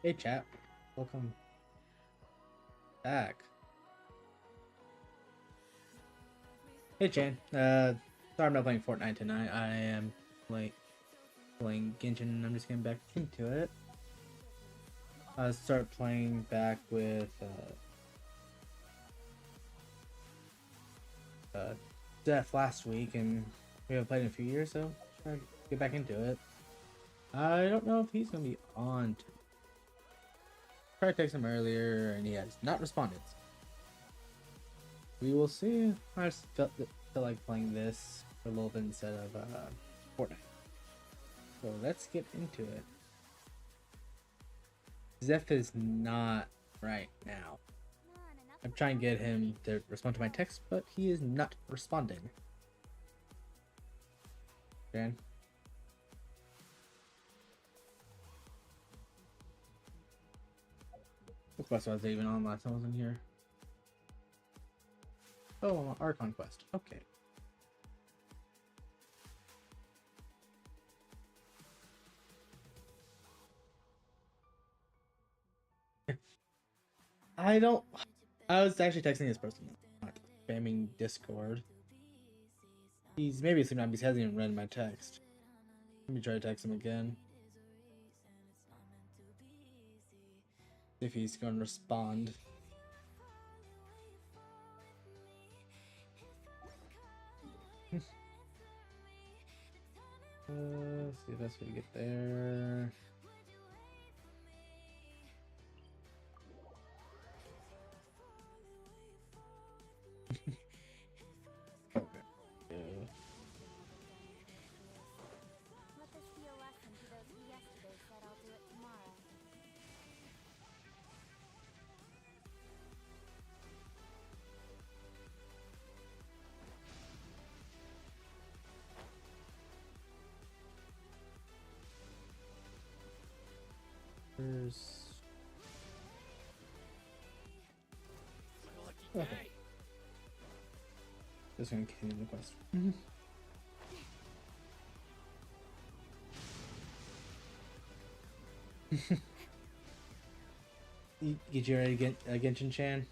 Hey chat, welcome back. Hey Chan, sorry I'm not playing Fortnite tonight. I am playing Genshin. I'm just getting back into it. I started playing back with Def last week, and we haven't played in a few years, so trying to get back into it. I don't know if he's gonna be on. Tried to text him earlier, and he has not responded. We will see. I just felt like playing this for a little bit instead of Fortnite. So let's get into it. Zeph is not right now. I'm trying to get him to respond to my text, but he is not responding. Jan? What quest was I even on last time I was in here? Oh, Archon quest. Okay. I don't. I was actually texting this person, not spamming Discord. He's maybe asleep now because he hasn't even read my text. Let me try to text him again. If he's going to respond. See if that's what we get there. Okay. Yeah. Let this be a lesson to those who yesterday said I'll do it tomorrow. There's... Okay. Just gonna continue the quest. Get you ready to get Genshin Chan?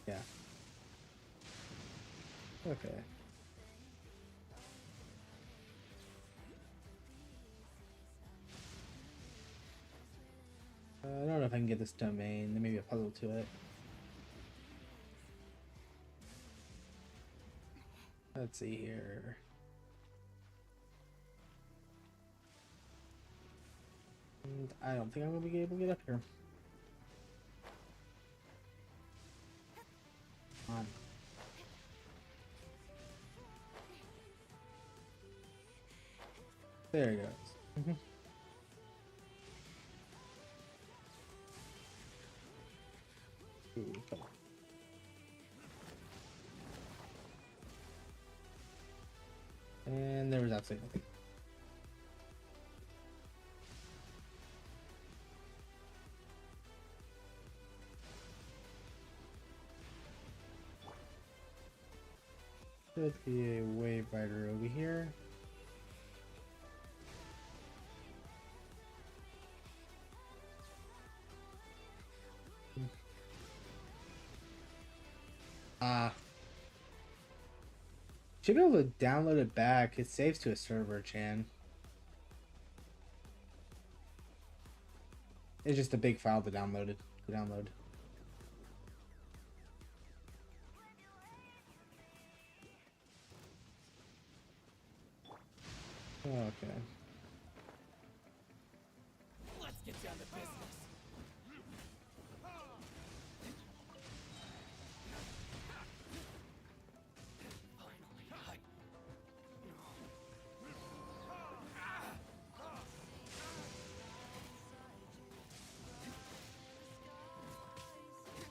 Yeah. Okay. I don't know if I can get this domain. There may be a puzzle to it. Let's see here. And I don't think I'm gonna be able to get up here. Come on. There it goes. Ooh, come on. And there was absolutely nothing. Should be a wave rider over here. Ah. Should be able to download it back. It saves to a server, Chan. It's just a big file to download it. Download. Okay. Let's get down to business. Finally,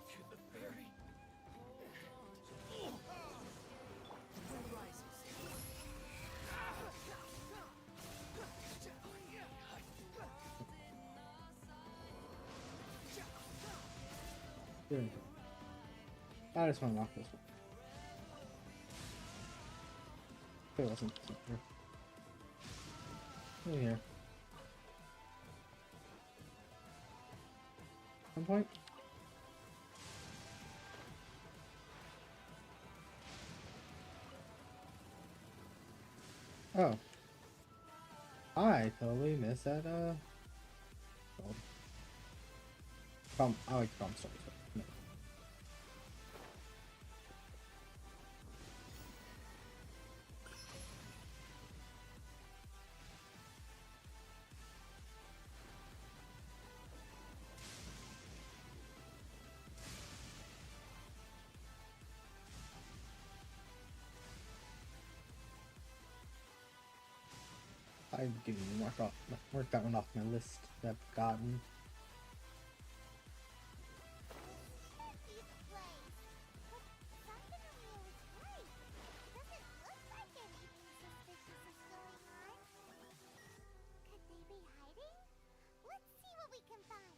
to the ferry. The moon rises. Good. I just want to lock this one. It wasn't here. In here. One point. Oh. I totally missed that, gold. I like the bomb stars, but no. I'm giving you mark that one off my list that I've gotten. These plays. But something of me was right. Doesn't look like anything suspicious is going on. Could they be hiding? Let's see what we can find.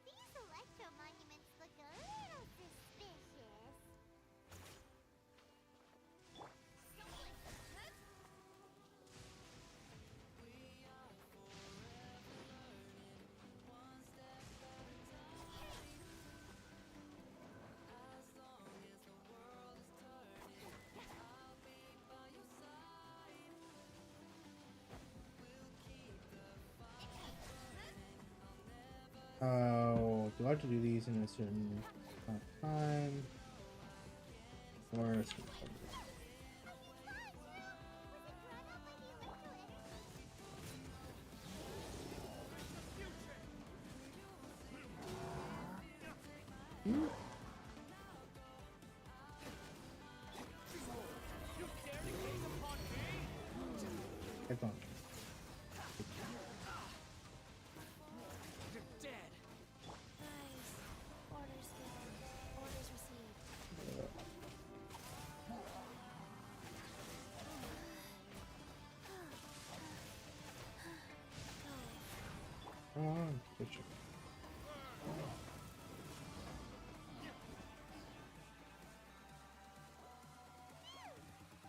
These electro monuments look a little suspicious. Oh, do I have to do these in a certain time? Or a certain time? Headphone. You're dead. Nice. Orders given. Orders received. Oh, good job.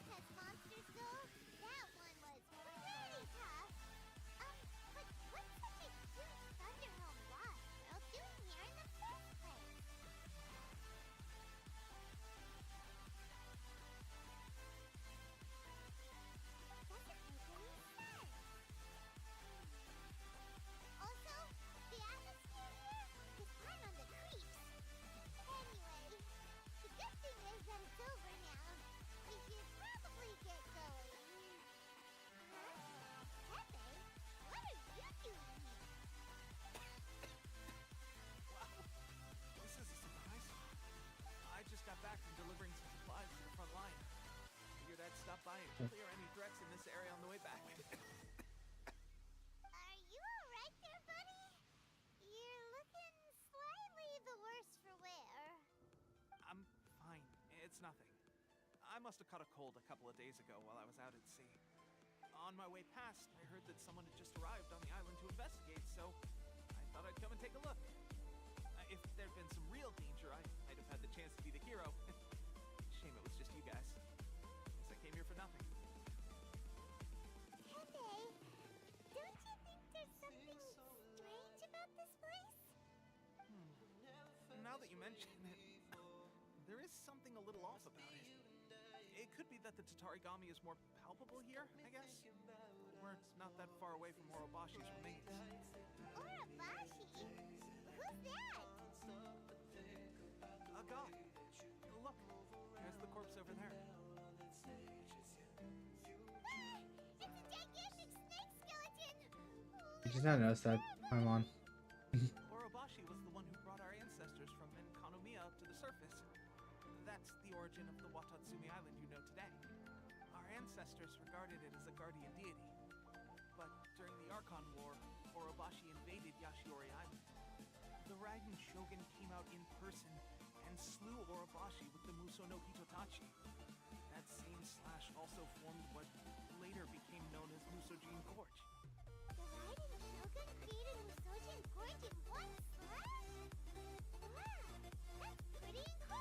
As monsters go, that one was pretty tough. But what's such a huge Thunderhelm boss girl doing here in the first place? Doesn't make any sense. Also, the atmosphere here is kind of on the creeps. Anyway, the good thing is that it's over now. We should probably get going. Huh? Pepe, what are you doing here? Wow. This is a surprise. I just got back from delivering some supplies to the front line. Figured I'd stop by and clear any threats in this area on the way back. Are you alright there, buddy? You're looking slightly the worse for wear. I'm fine. It's nothing. I must have caught a cold a couple of days ago while I was out at sea. On my way past, I heard that someone had just arrived on the island to investigate, so I thought I'd come and take a look. If there'd been some real danger, I might have had the chance to be the hero. Shame it was just you guys. Guess I came here for nothing. Pepe, don't you think there's something strange about this place? Now that you mention it, there is something a little off about it. It could be that the Tatarigami is more palpable here, I guess. We're not that far away from Orobashi's remains. Urabashi? Who's that? A god. Look, there's the corpse over there. It's a gigantic snake skeleton! I just not noticed that. I'm on. Orobashi was the one who brought our ancestors from Enkanomiya up to the surface. That's the origin of the Watatsumi Island you know today. Our ancestors regarded it as a guardian deity. But during the Archon War, Orobashi invaded Yashiori Island. The Raiden Shogun came out in person and slew Orobashi with the Muso no Hitotachi. That same slash also formed what later became known as Musojin Gorge. The Raiden Shogun created Musojin Gorge in one slash? Wow, that's pretty incredible!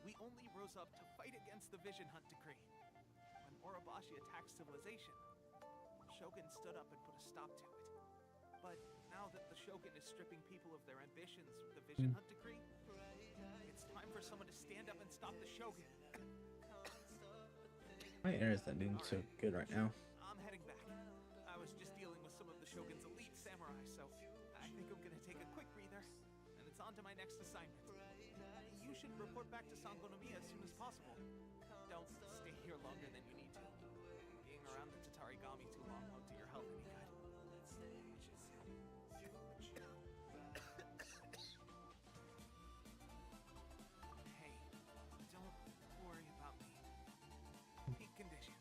We only rose up to fight against the Vision Hunt decree. When Orobashi attacked civilization, Shogun stood up and put a stop to it. But now that the Shogun is stripping people of their ambitions with the Vision Hunt decree, it's time for someone to stand up and stop the Shogun. My internet's not doing so good right now. I'm heading back. I was just dealing with some of the Shogun's elite samurai, so I think I'm gonna take a quick breather, and it's on to my next assignment. You should report back to Sangonomiya as soon as possible. Don't stay here longer than you need to. Being around the Tatarigami too long won't do your health any good. Hey, don't worry about me. Peak condition.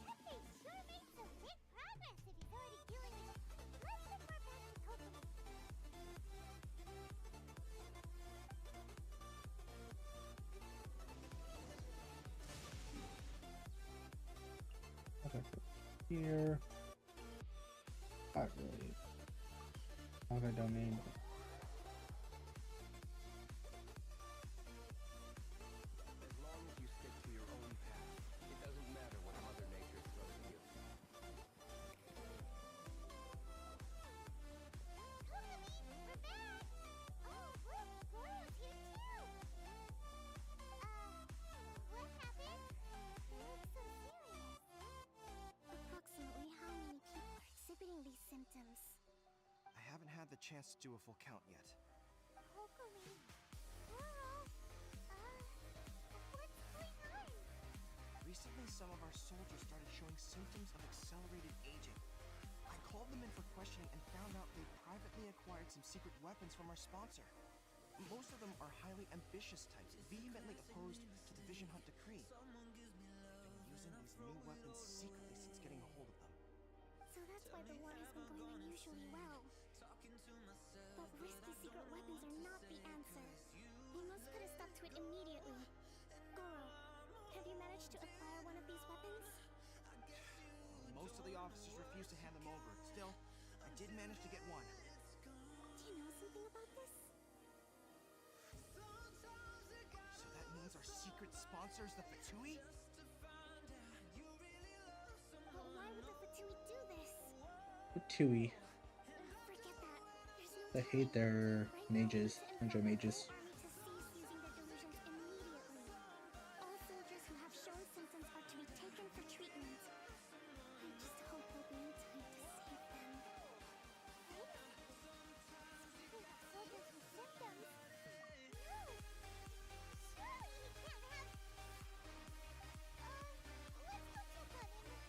Pepe sure made some big progress if he's already doing it. Let's report back to Kokomi. Okay, so here. Not really. Okay, domain. As long as you stick to your own path, it doesn't matter what Mother Nature throws at you. Kokomi, we're back! Oh, look, Goro's here too! What happened? You look so serious. Approximately how many people are exhibiting these symptoms? I haven't had the chance to do a full count yet. Kokomi, Goro, what's going on? Recently, some of our soldiers started showing symptoms of accelerated aging. I called them in for questioning and found out they privately acquired some secret weapons from our sponsor. Most of them are highly ambitious types, vehemently opposed to the Vision Hunt decree. They've been using these new weapons secretly since getting a hold of them. So that's why the war has been going unusually well. But risky secret weapons are not the answer. We must put a stop to it immediately. Goro, have you managed to acquire one of these weapons? Most of the officers refused to hand them over. Still, I did manage to get one. Do you know something about this? So that means our secret sponsor is the Fatui? But why would the Fatui do this? Tui. Forget that. There's no They time. hate their Right now, we mages, need to ninja inform the mages. whole army to cease using their delusions immediately. All soldiers who have shown symptoms are to be taken for treatment. I just hope we'll be in time to save them. Right? Soldiers with symptoms? No! Surely he can't have... let's go check on him.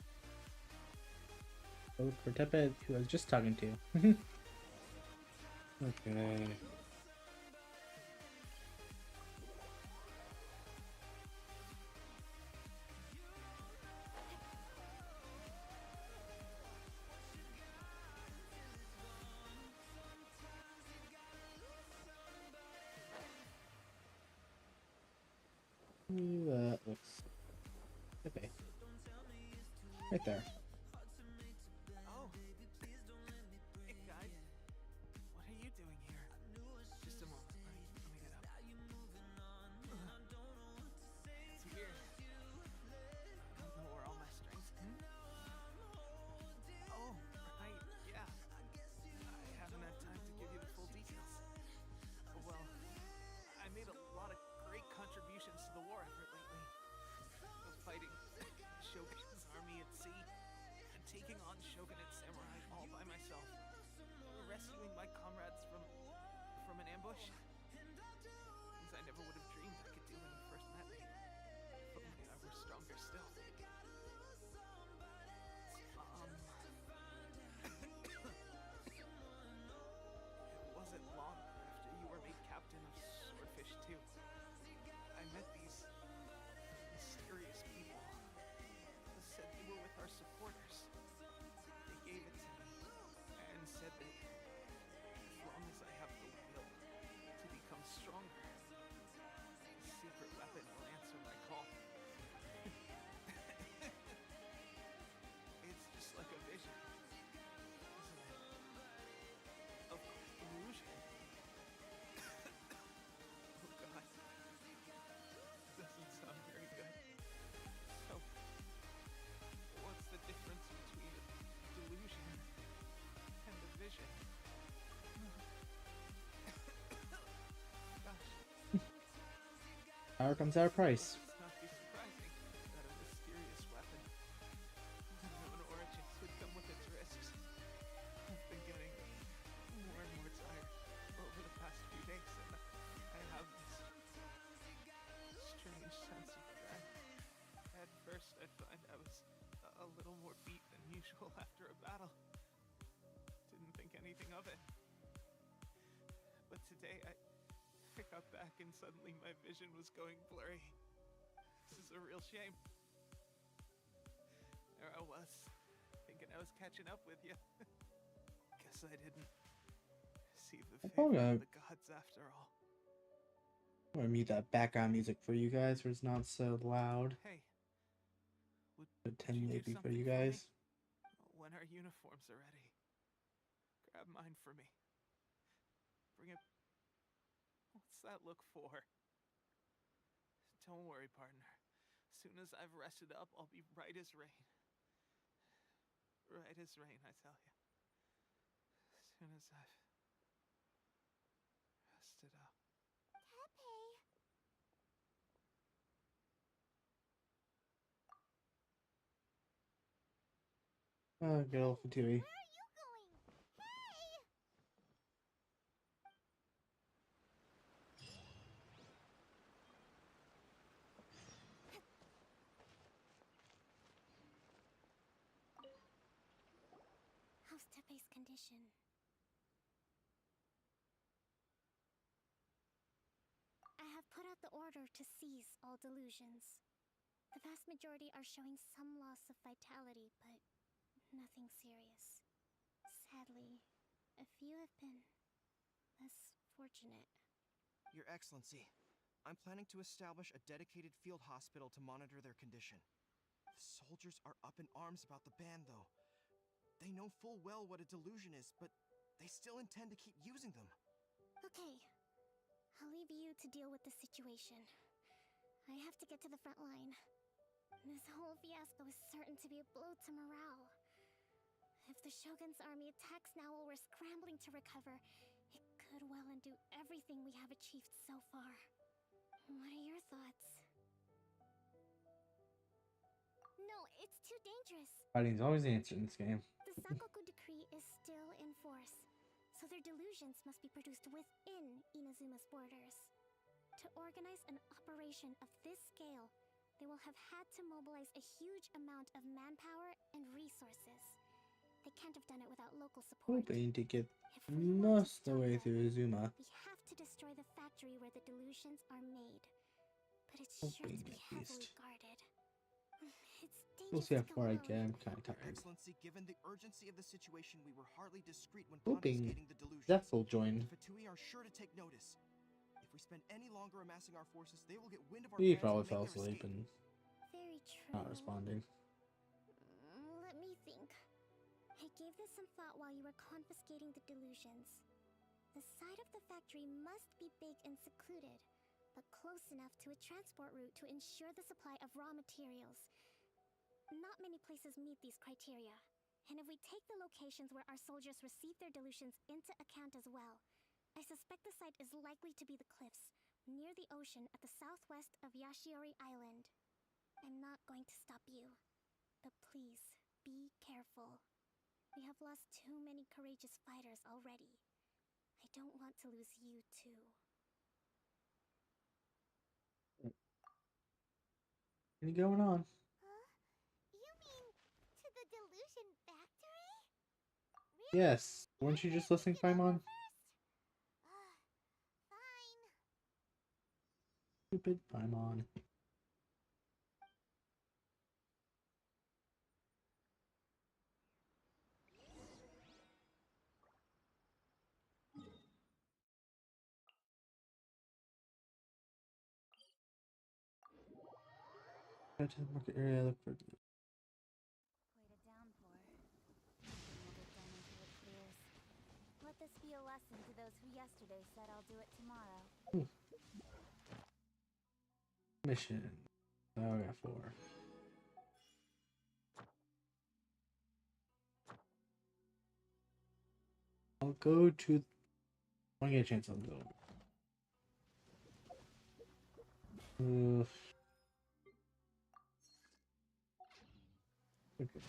Oh, for Tepe, who I was just talking to. Okay. Ooh, looks Tepe. Right there. Oh. Hey, guys. What are you doing here? Just a moment. Let me get up. It's weird. I don't know where all my strength came. Oh, right. Yeah. I haven't had time to give you the full details. Well, I made a lot of great contributions to the war effort lately. Fighting Shogun's army at sea, and taking on Shogunate samurai all by myself. Rescuing my comrades from an ambush. Things I never would have dreamed I could do when you first met me. If only I were stronger still. It wasn't long after you were made captain of Swordfish 2. I met these mysterious people who said they were with our supporters. They gave it to me and said that as long as I have the will to Power comes at a price. It must not be surprising that a mysterious weapon of unknown origins would come with its risks. I've been getting more and more tired over the past few days, and I have this strange sense of dread. At first, I'd find I was a little more beat than usual after a battle. Didn't think anything of it. But today, I got back and suddenly my vision was going blurry. This is a real shame. There I was, thinking I was catching up with you. Guess I didn't receive the favor of the gods after all. I'm gonna mute that background music for you guys where it's not so loud. Hey, would you Attenuate do for something you for me? guys. When our uniforms are ready, grab mine for me. Bring it. What's that look for? Don't worry, partner. As soon as I've rested up, I'll be right as rain. Right as rain, I tell you. As soon as I've rested up. Tepe! Oh, good old Fatui. Where are you going? Hey! How's Tepe's condition? I have put out the order to seize all delusions. The vast majority are showing some loss of vitality, but nothing serious. Sadly, a few have been less fortunate. Your Excellency, I'm planning to establish a dedicated field hospital to monitor their condition. The soldiers are up in arms about the ban, though. They know full well what a delusion is, but they still intend to keep using them. Okay, I'll leave you to deal with the situation. I have to get to the front line. This whole fiasco is certain to be a blow to morale. If the Shogun's army attacks now while we're scrambling to recover, it could well undo everything we have achieved so far. What are your thoughts? No, it's too dangerous. Fighting's always the answer in this game. The Sakoku decree is still in force, so their delusions must be produced within Inazuma's borders. To organize an operation of this scale, they will have had to mobilize a huge amount of manpower and resources. They can't have done it without local support. Hoping to get If we want to most of the stop way them, through Azuma. we have to destroy the factory where the delusions are made. But it's sure Hoping to be at heavily least. guarded. It's We'll dangerous see how to go far I alone. get. I'm kind of Your tired. Excellency, given the urgency of the situation, we were hardly discreet when Hoping confiscating the delusion. Zephyl joined. The Fatui are sure to take notice. If we spend any longer amassing our forces, they will get wind of our He plans probably and fell make their asleep escape. and Very true. not responding. Let me think. I gave this some thought while you were confiscating the delusions. The side of the factory must be big and secluded, but close enough to a transport route to ensure the supply of raw materials. Not many places meet these criteria, and if we take the locations where our soldiers receive their delusions into account as well, I suspect the site is likely to be the cliffs, near the ocean at the southwest of Yashiori Island. I'm not going to stop you, but please, be careful. We have lost too many courageous fighters already. I don't want to lose you too. Anything going on? Huh? You mean to the delusion factory? Really? Yes. Weren't you just listening, Think it over Paimon? first? Fine. Stupid Paimon. Go to the market area, look for Quite a downpour. We'll get done until it clears. Let this be a lesson to those who yesterday said I'll do it tomorrow. mission. Oh, I got 4. I'll go to. When I get a chance, I'll go. Oof. Okay.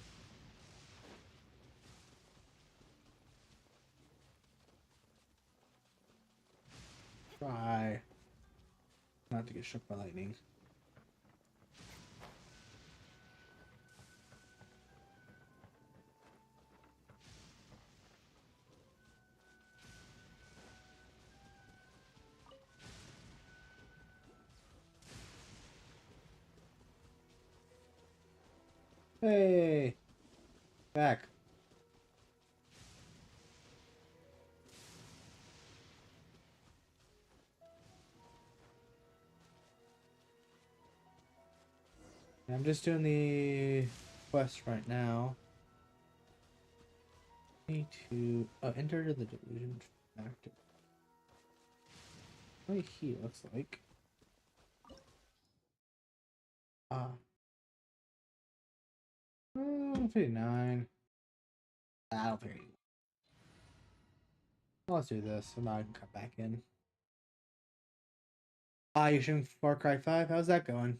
Try not to get struck by lightning. Hey, back. I'm just doing the quest right now. Need to enter the delusion factor. What he looks like. Ah. 59. I don't think. Let's do this. So now I can cut back in. Ah, you're shooting Far Cry 5? How's that going?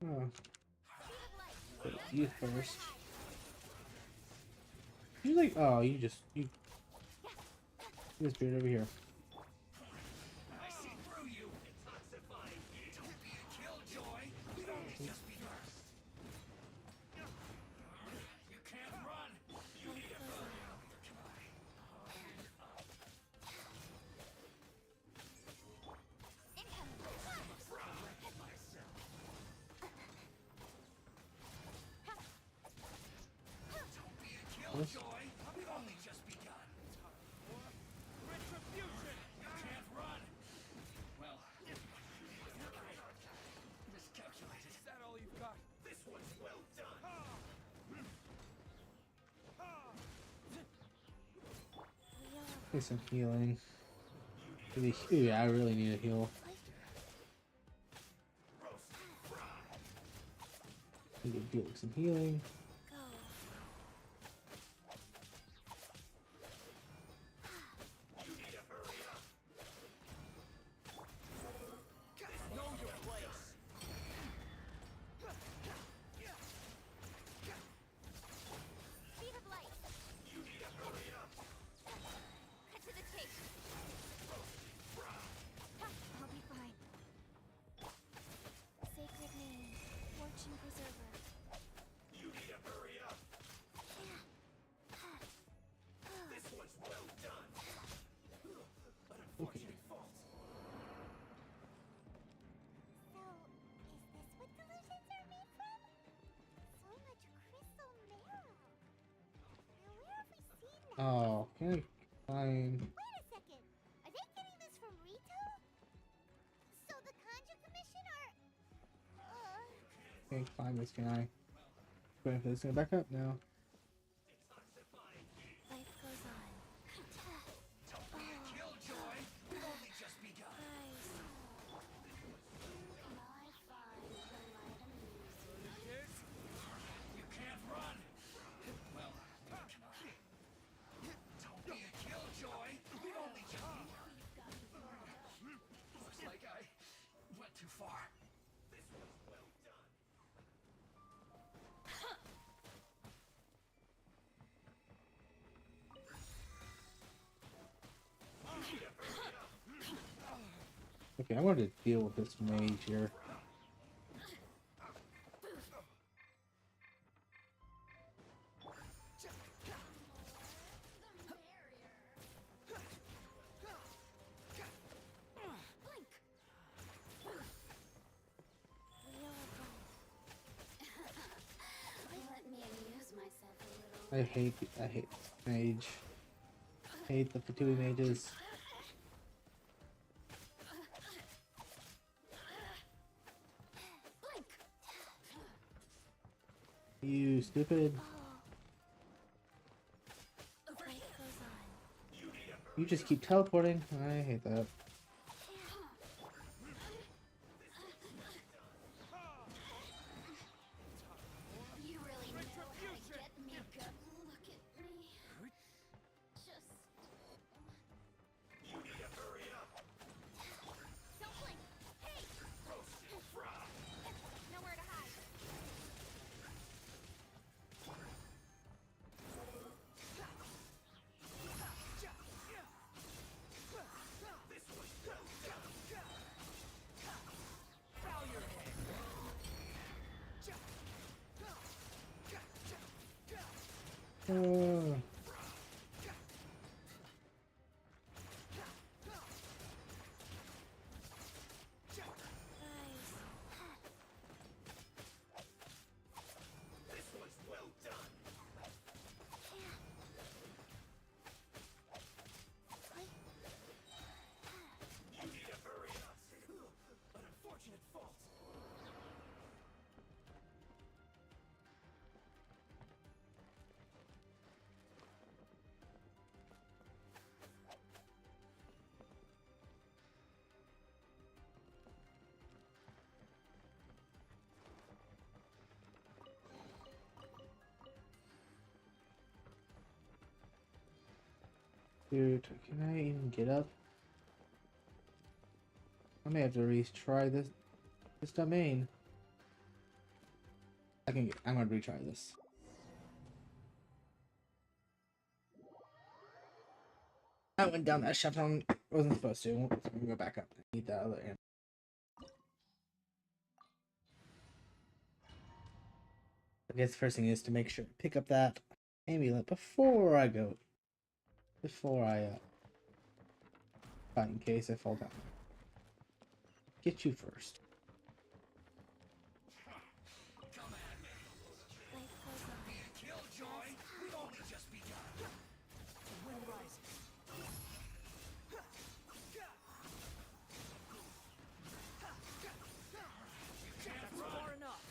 Oh, put you first. You like? Oh, you just disappeared over here. I see through you. Detoxifying. Don't be a killjoy. We've only just begun. You can't run. You need a Don't be a killjoy. We've only just begun. Retribution. You can't run. Well, miscalculated. Is that all you've got? This one's well done. Get some healing. Really, yeah, I really need a heal. Need to do some healing. Know your place. Speed of light. You need to hurry up. Cut to the chase. I'll be fine. Sacred name, fortune preserver. You need to hurry up. This one's well done. An unfortunate fault. So, is this what delusions are made from? So much crystal marrow. Now where have we seen that? Oh, can I find? Wait a second. Are they getting this from Rito? So the Conjure Commission are... Can't find this, can I? Waiting for this to go back up now. Life goes on. Don't be a killjoy. We've only just begun. Guys. You can't run. Well, can I? Don't be a killjoy. We've only just begun. Looks like I went too far. This was well done. Okay, I wanted to deal with this mage here. Let me amuse myself a little. I hate mage. I hate the Fatui mages. You stupid. Life goes on. You just keep teleporting. I hate that. You really know how to Uh, This was well done. You need to hurry up. An unfortunate fault. dude, can I even get up? I may have to retry this domain. I'm gonna retry this. I went down that shaft on wasn't supposed to. So I'm gonna go back up. I need that other end. I guess the first thing is to make sure pick up that amulet before I fight in case I fall down. Get you first. Come at me. Killjoy, we've only just begun. The wind rises. That's far enough.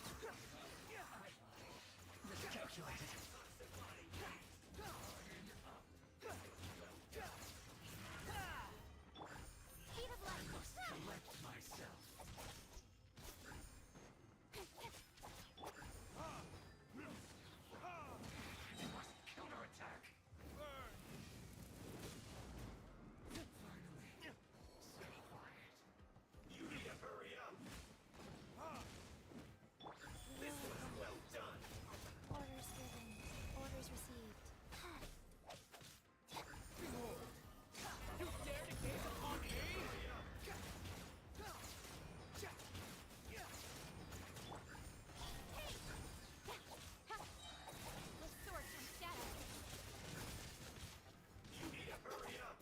Miscalculated. Speed of light. Collect myself. Counterattack. Finally. Stay quiet. You need to hurry up. This was well done. Orders given. Orders received. You dare to gaze upon me? With sword from shadow. You need to hurry up.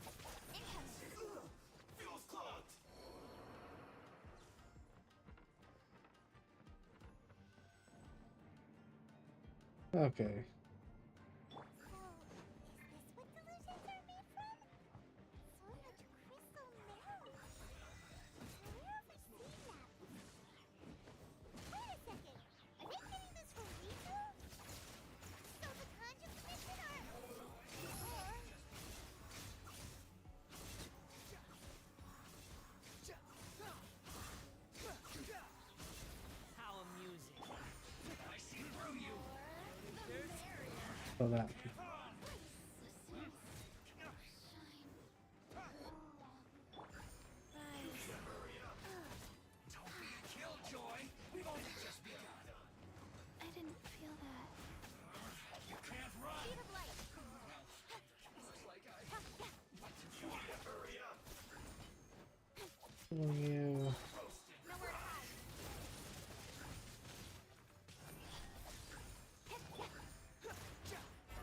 Incoming. Fuel's clogged. Okay. So, is this what delusions are made from? So much crystal metal. Where have I seen that before? Wait a second. Are they getting this from Riku? So the conjures mission are... Or... How amusing. I see through you. So that. Don't be a killjoy. We've only just begun. I didn't feel that. You can't run. Speed of light. You need to hurry up. You. Nowhere to hide.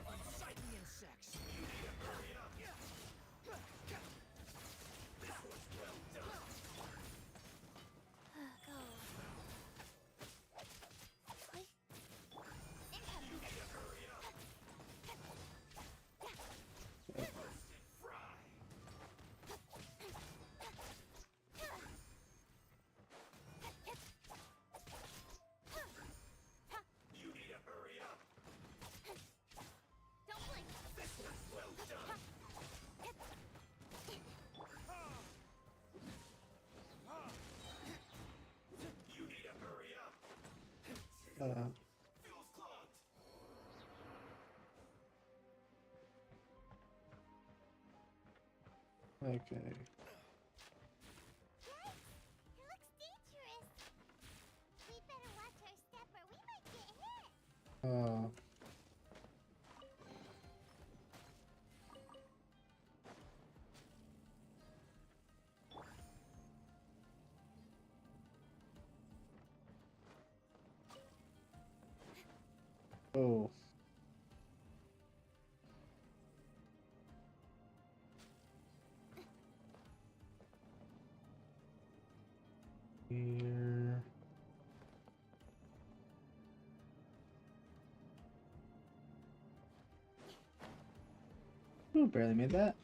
Unsightly insects. Go. Oi. Incoming. You need to hurry up. Don't blink. This was well done. You need to hurry up. Fuel's clogged. Okay. Yikes! It looks dangerous. We better watch our step or we might get hit. Oh. Ooh, barely made that.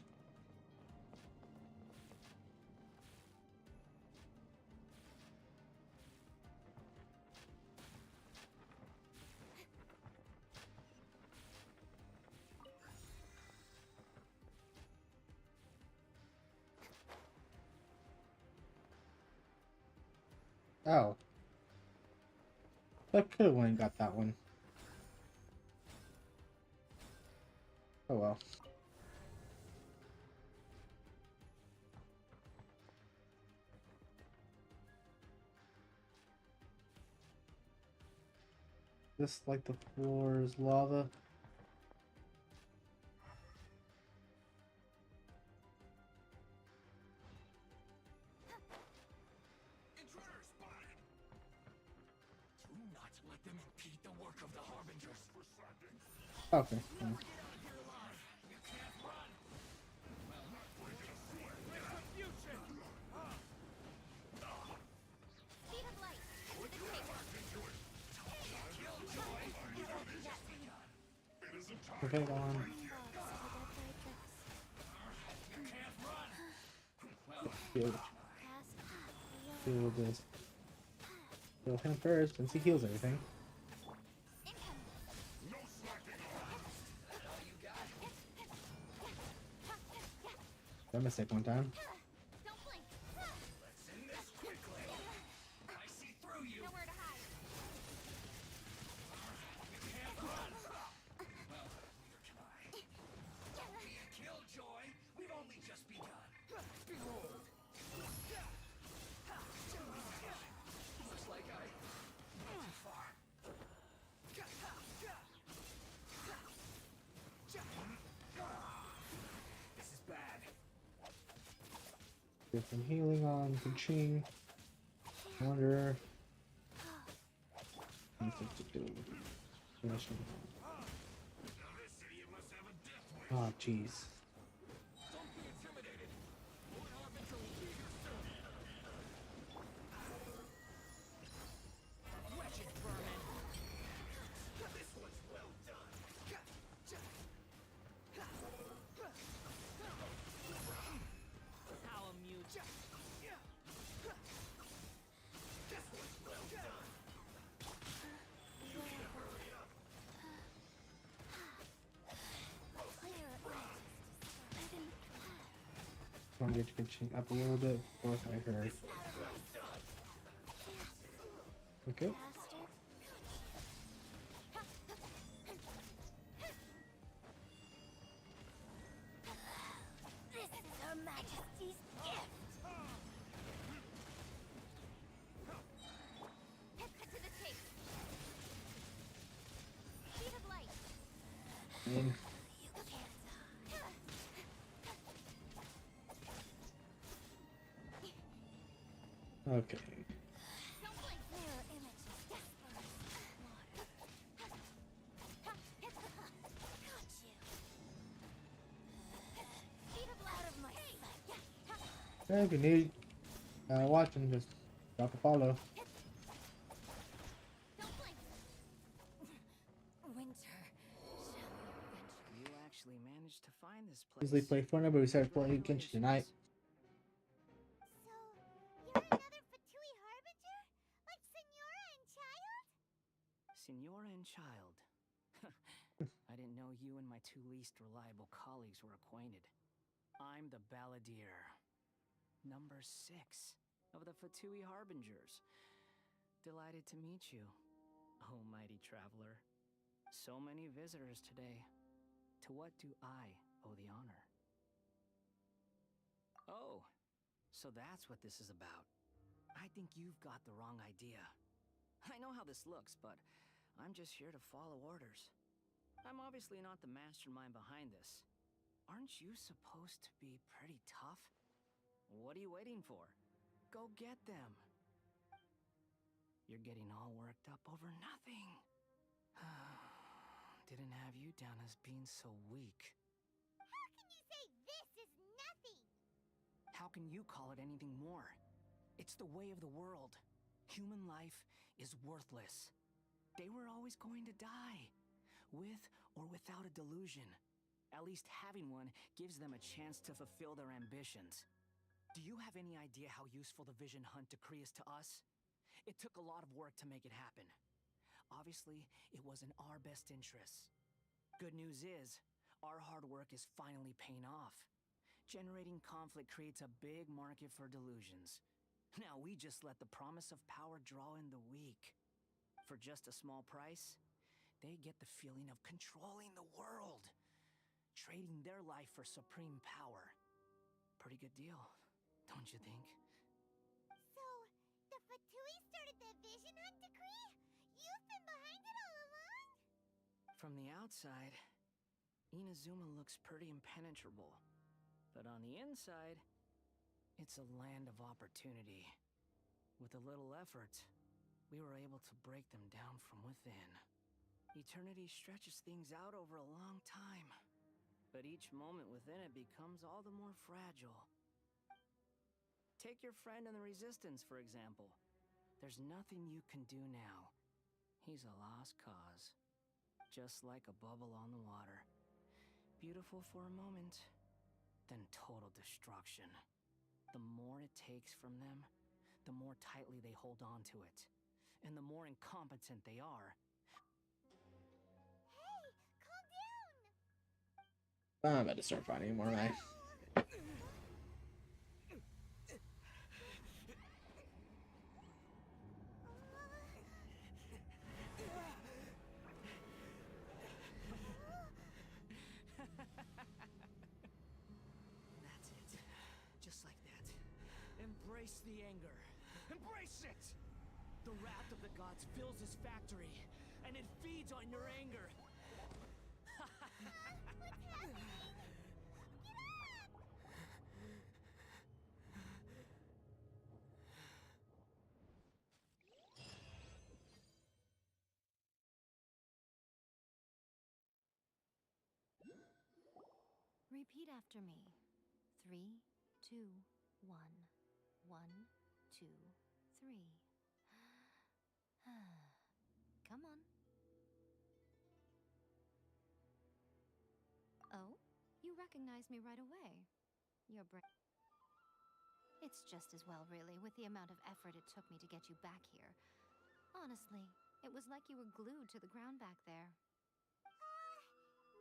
Oh, I could have went and got that one. Oh well. Just like the floor is lava. Intruder spotted! Do not let them impede the work of the Harbingers. Okay. Never get out of here alive. You can't run. Speed of light. To the tape. Killjoy, we've only just begun. Okay, go on. You can't run. Heal, heal this. Heal him first, since he heals everything. That mistake one time. Don't blink. Let's end this quickly. I see through you. Nowhere to hide. You can't run. Well, neither can I. Me and Killjoy, we've only just begun. Behold. Looks like I went too far. This is bad. Get some healing on Ching. Wonder. Anything to do. Finish him. Now this idiot must have a death wish. Oh, jeez. Don't be intimidated. Lord Harbinger will be here soon. Wretched vermin. This one's well done. How amusing. This one's well done. You need to hurry up. Want to get Ching up a little bit before I heard. Okay. This is Her Majesty's gift. To the tape. Speed of light. And You can't. okay. Don't blink. Mirror images. Got you. Speed of light. Out of my sight. If you need watching, just drop a follow. Don't blink. Winter. Shall we You actually managed to find this place. Usually play Fortnite, but we started playing Genshin tonight. So, you're another Fatui Harbinger? Like Senora and Child? Senora and Child. I didn't know you and my two least reliable colleagues were acquainted. I'm the Balladeer. Number 6 of the Fatui Harbingers. Delighted to meet you, oh mighty traveler. So many visitors today. To what do I owe the honor? Oh, so that's what this is about. I think you've got the wrong idea. I know how this looks, but I'm just here to follow orders. I'm obviously not the mastermind behind this. Aren't you supposed to be pretty tough? What are you waiting for? Go get them. You're getting all worked up over nothing. Didn't have you down as being so weak. How can you say this is nothing? How can you call it anything more? It's the way of the world. Human life is worthless. They were always going to die, with or without a delusion. At least having one gives them a chance to fulfill their ambitions. Do you have any idea how useful the Vision Hunt decree is to us? It took a lot of work to make it happen. Obviously, it was in our best interests. Good news is, our hard work is finally paying off. Generating conflict creates a big market for delusions. Now we just let the promise of power draw in the weak. For just a small price, they get the feeling of controlling the world. Trading their life for supreme power. Pretty good deal, don't you think? So, the Fatui started the Vision Hunt decree? You've been behind it all along? From the outside, Inazuma looks pretty impenetrable. But on the inside, it's a land of opportunity. With a little effort, we were able to break them down from within. Eternity stretches things out over a long time. But each moment within it becomes all the more fragile. Take your friend in the Resistance, for example. There's nothing you can do now. He's a lost cause. Just like a bubble on the water. Beautiful for a moment, then total destruction. The more it takes from them, the more tightly they hold on to it. And the more incompetent they are. Hey, calm down! I'm about to start fighting more, man. That's it. Just like that. Embrace the anger. Embrace it! The wrath of the gods fills his factory, and it feeds on your anger. What's happening? Get up! Repeat after me. 3, 2, 1. 1, 2, 3. Come on. Oh, you recognized me right away. Your brain. It's just as well, really, with the amount of effort it took me to get you back here. Honestly, it was like you were glued to the ground back there.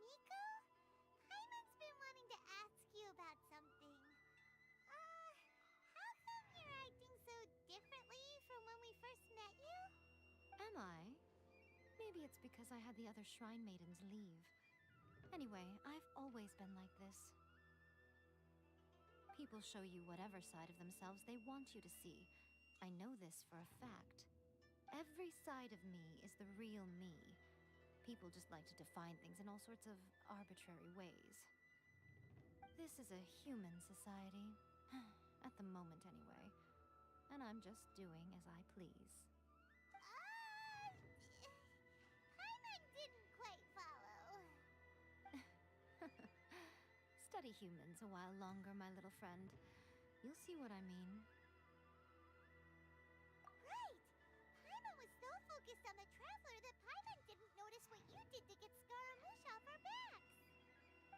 Nico? Paimon's been wanting to ask you about something. How come you're acting so differently from when we first met you? Am I? Maybe it's because I had the other Shrine Maidens leave. Anyway, I've always been like this. People show you whatever side of themselves they want you to see. I know this for a fact. Every side of me is the real me. People just like to define things in all sorts of arbitrary ways. This is a human society. At the moment, anyway. And I'm just doing as I please. Paimon didn't quite follow. Study humans a while longer, my little friend. You'll see what I mean. Right! Paimon was so focused on the Traveler that Paimon didn't notice what you did to get Scaramouche off our backs.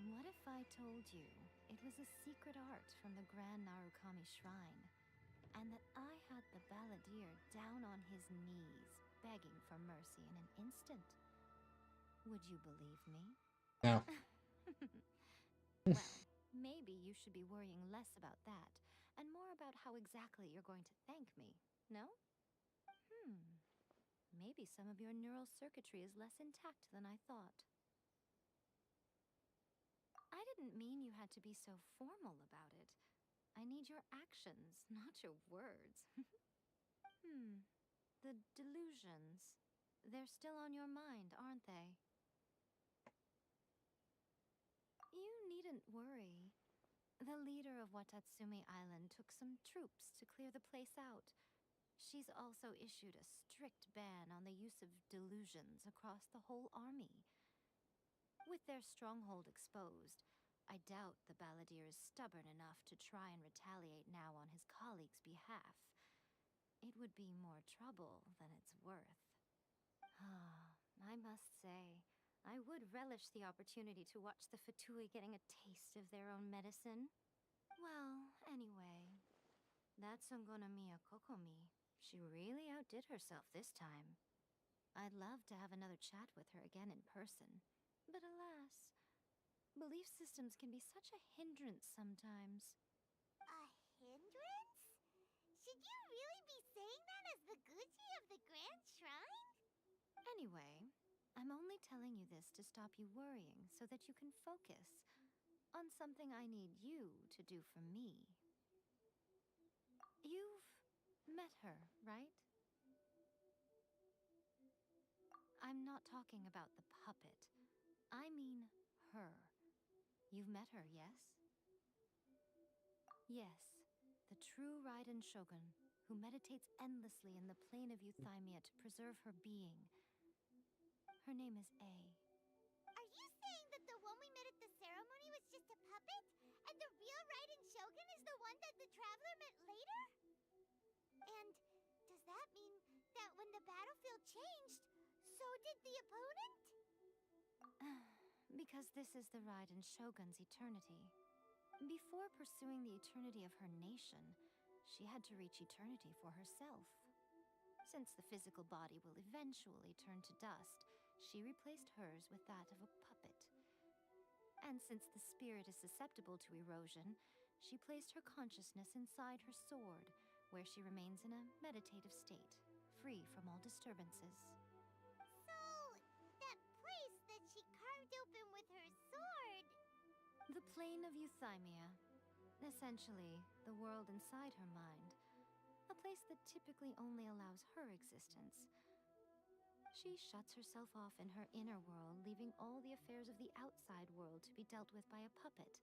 What if I told you it was a secret art from the Grand Narukami Shrine, and that I had the balladeer down on his knees, begging for mercy in an instant? Would you believe me? No. Well, maybe you should be worrying less about that, and more about how exactly you're going to thank me, no? Maybe some of your neural circuitry is less intact than I thought. I didn't mean you had to be so formal about it. I need your actions, not your words. The delusions. They're still on your mind, aren't they? You needn't worry. The leader of Watatsumi Island took some troops to clear the place out. She's also issued a strict ban on the use of delusions across the whole army. With their stronghold exposed, I doubt the balladeer is stubborn enough to try and retaliate now on his colleagues' behalf. It would be more trouble than it's worth. I must say, I would relish the opportunity to watch the Fatui getting a taste of their own medicine. Well, anyway, that Songonomiya Kokomi, she really outdid herself this time. I'd love to have another chat with her again in person, but alas, belief systems can be such a hindrance sometimes. A hindrance? Should you really be saying that as the Gucci of the Grand Shrine? Anyway, I'm only telling you this to stop you worrying so that you can focus on something I need you to do for me. You've met her, right? I'm not talking about the puppet. I mean her. You've met her, yes? Yes, the true Raiden Shogun, who meditates endlessly in the plane of Euthymia to preserve her being. Her name is A. Are you saying that the one we met at the ceremony was just a puppet? And the real Raiden Shogun is the one that the Traveler met later? And does that mean that when the battlefield changed, so did the opponent? Because this is the Raiden Shogun's eternity. Before pursuing the eternity of her nation, she had to reach eternity for herself. Since the physical body will eventually turn to dust, she replaced hers with that of a puppet. And since the spirit is susceptible to erosion, she placed her consciousness inside her sword, where she remains in a meditative state, free from all disturbances. So, that place that she carved open with her sword... The plane of Euthymia. Essentially, the world inside her mind. A place that typically only allows her existence. She shuts herself off in her inner world, leaving all the affairs of the outside world to be dealt with by a puppet,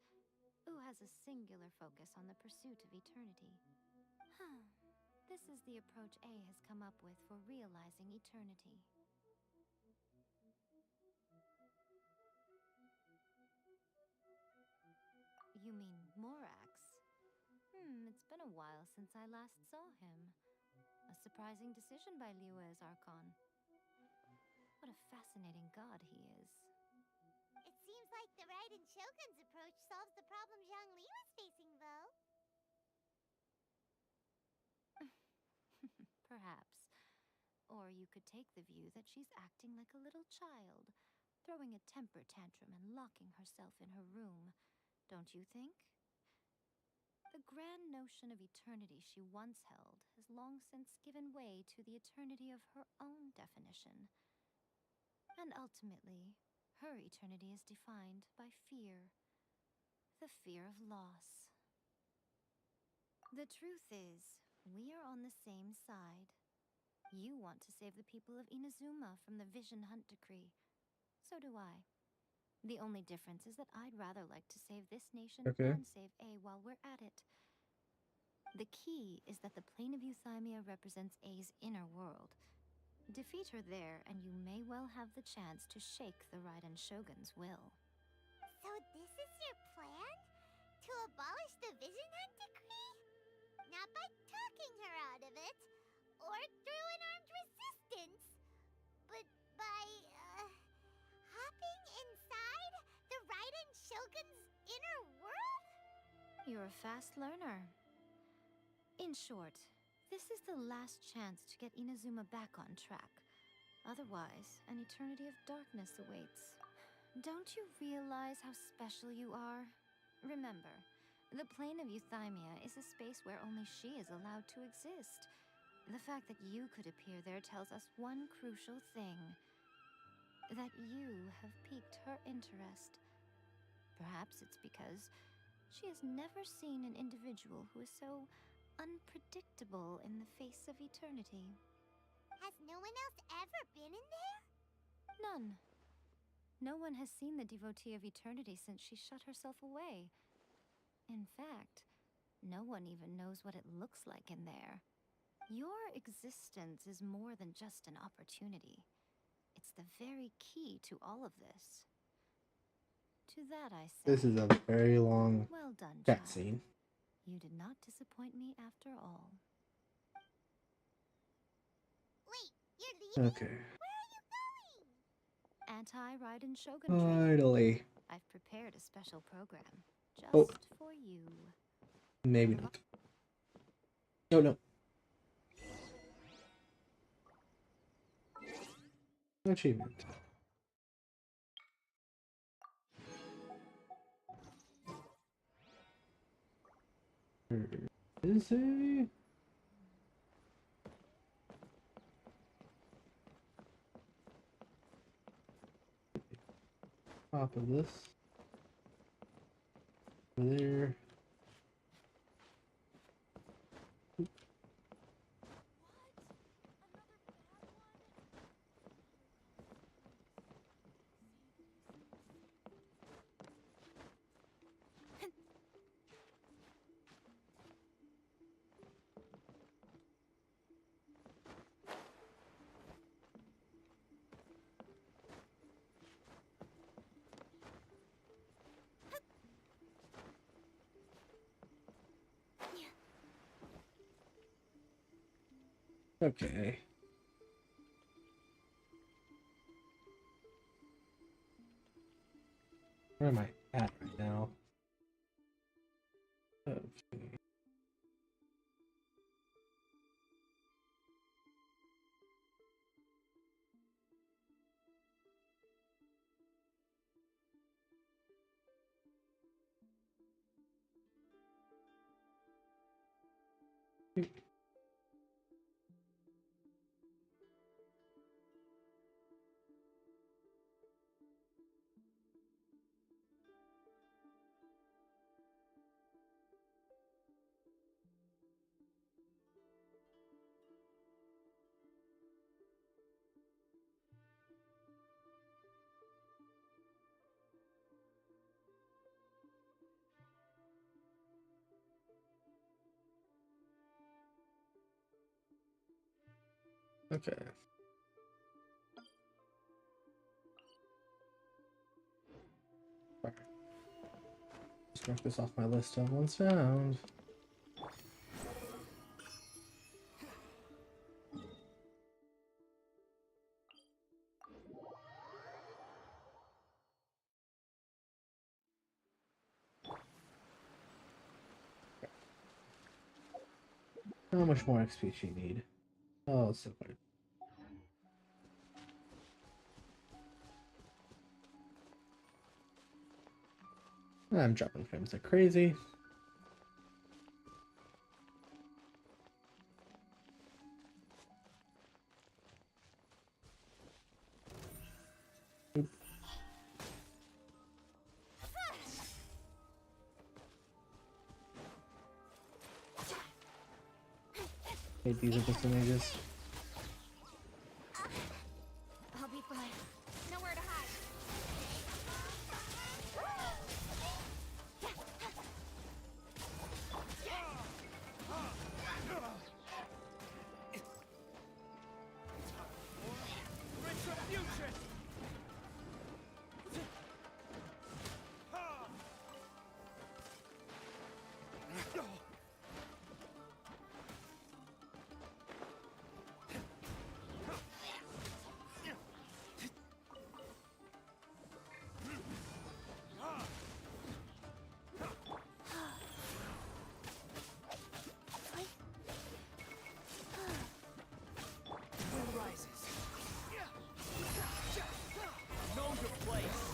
who has a singular focus on the pursuit of eternity. This is the approach A has come up with for realizing eternity. You mean Morax? It's been a while since I last saw him. A surprising decision by Liyue's Archon. What a fascinating god he is. It seems like the Raiden Shogun's approach solves the problem Zhongli was facing, though. Perhaps. Or you could take the view that she's acting like a little child, throwing a temper tantrum and locking herself in her room. Don't you think? The grand notion of eternity she once held has long since given way to the eternity of her own definition. And ultimately, her eternity is defined by fear. The fear of loss. The truth is, we are on the same side. You want to save the people of Inazuma from the Vision Hunt decree. So do I. The only difference is that I'd rather like to save this nation Okay. and save A while we're at it. The key is that the plane of Euthymia represents A's inner world. Defeat her there, and you may well have the chance to shake the Raiden Shogun's will. So this is your plan? To abolish the Vision Hunt decree? Not by talking her out of it, or through an armed resistance, but by, hopping inside the Raiden Shogun's inner world? You're a fast learner. In short, this is the last chance to get Inazuma back on track. Otherwise, an eternity of darkness awaits. Don't you realize how special you are? Remember, the plane of Euthymia is a space where only she is allowed to exist. The fact that you could appear there tells us one crucial thing. That you have piqued her interest. Perhaps it's because she has never seen an individual who is so unpredictable in the face of eternity. Has no one else ever been in there? None. No one has seen the devotee of eternity since she shut herself away. In fact, no one even knows what it looks like in there. Your existence is more than just an opportunity. It's the very key to all of this. To that I say, This is a very long well done, child. cutscene. You did not disappoint me after all. Wait, you're leaving? Okay. Where are you going? anti-Raiden Shogun training. Finally. I've prepared a special program just Oh. for you. Maybe not. Oh no. Achievement. Is he? Top of this. Over there. Okay. Where am I at right now? Okay. Okay. Alright. Just mark this off my list of ones found. How much more XP do you need? Oh, so good. I'm dropping frames like crazy. Oop. Hate these percentages. I'll be fine. Nowhere to hide. Retribution! Wind rises. Know your place.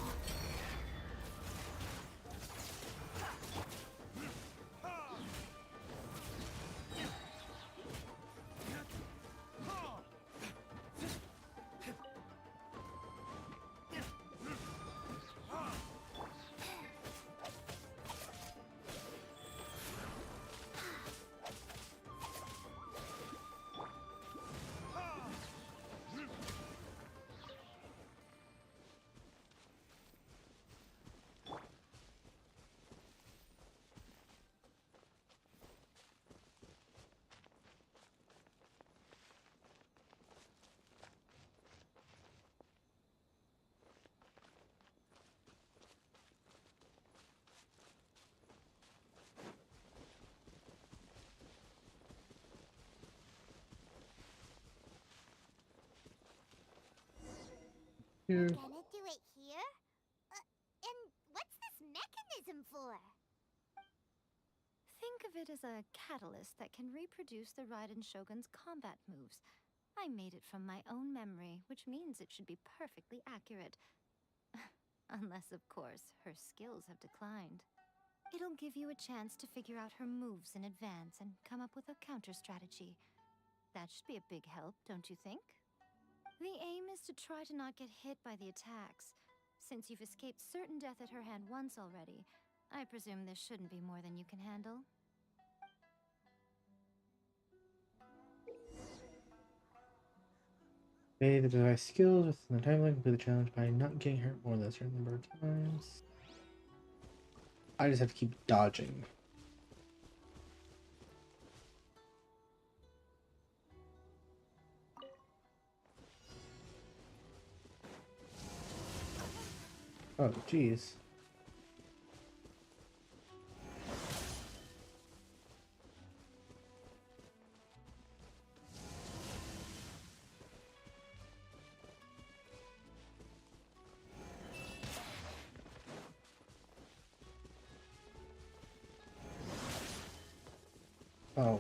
Here. Gonna use him for? Think of it as a catalyst that can reproduce the Raiden Shogun's combat moves. I made it from my own memory, which means it should be perfectly accurate. Unless, of course, her skills have declined. It'll give you a chance to figure out her moves in advance and come up with a counter strategy. That should be a big help, don't you think? The aim is to try to not get hit by the attacks. Since you've escaped certain death at her hand once already, I presume this shouldn't be more than you can handle. Okay, the device skills within the time limit complete the challenge by not getting hurt more than a certain number of times. I just have to keep dodging. Oh, jeez. Oh.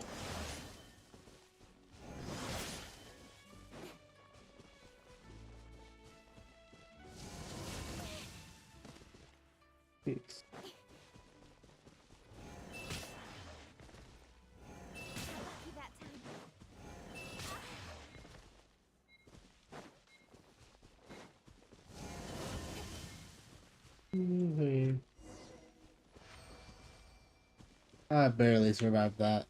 Jeez. Lucky that time. I barely survived that.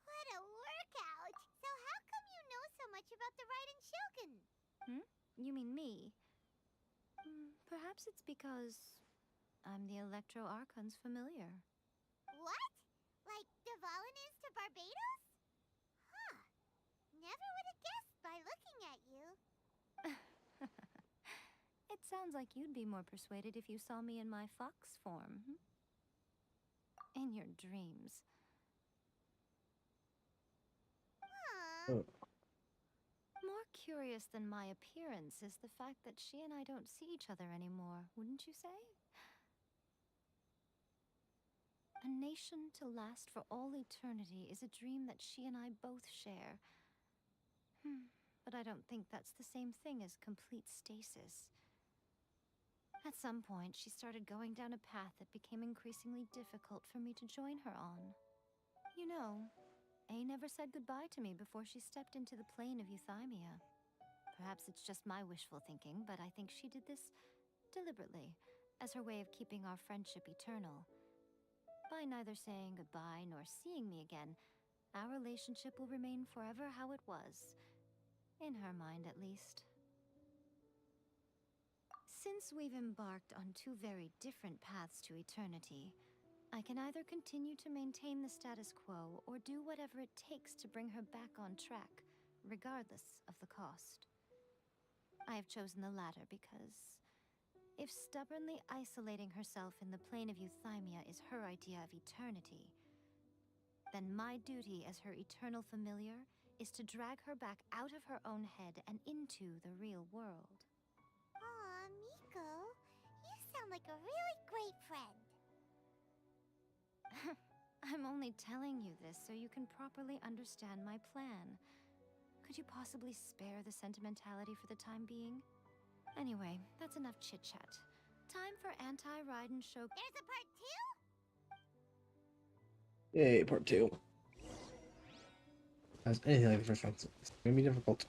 What a workout! So how come you know so much about the Raiden Shogun? You mean me? Perhaps it's because I'm the Electro Archon's familiar. What? Like Dvalin is to Barbados? Huh. Never would have guessed by looking at you. It sounds like you'd be more persuaded if you saw me in my fox form. In your dreams. Aw. Oh. More curious than my appearance is the fact that she and I don't see each other anymore, wouldn't you say? A nation to last for all eternity is a dream that she and I both share. But I don't think that's the same thing as complete stasis. At some point, she started going down a path that became increasingly difficult for me to join her on. You know, A never said goodbye to me before she stepped into the plane of Euthymia. Perhaps it's just my wishful thinking, but I think she did this deliberately, as her way of keeping our friendship eternal. By neither saying goodbye nor seeing me again, our relationship will remain forever how it was. In her mind, at least. Since we've embarked on two very different paths to eternity, I can either continue to maintain the status quo or do whatever it takes to bring her back on track, regardless of the cost. I have chosen the latter because if stubbornly isolating herself in the plane of Euthymia is her idea of eternity, then my duty as her eternal familiar is to drag her back out of her own head and into the real world. Aw, Miko. You sound like a really great friend. I'm only telling you this so you can properly understand my plan. Could you possibly spare the sentimentality for the time being? Anyway, that's enough chit-chat. Time for anti-Raiden Shogun. There's a part 2? Yay, part 2. As anything like the first one, it's gonna be difficult.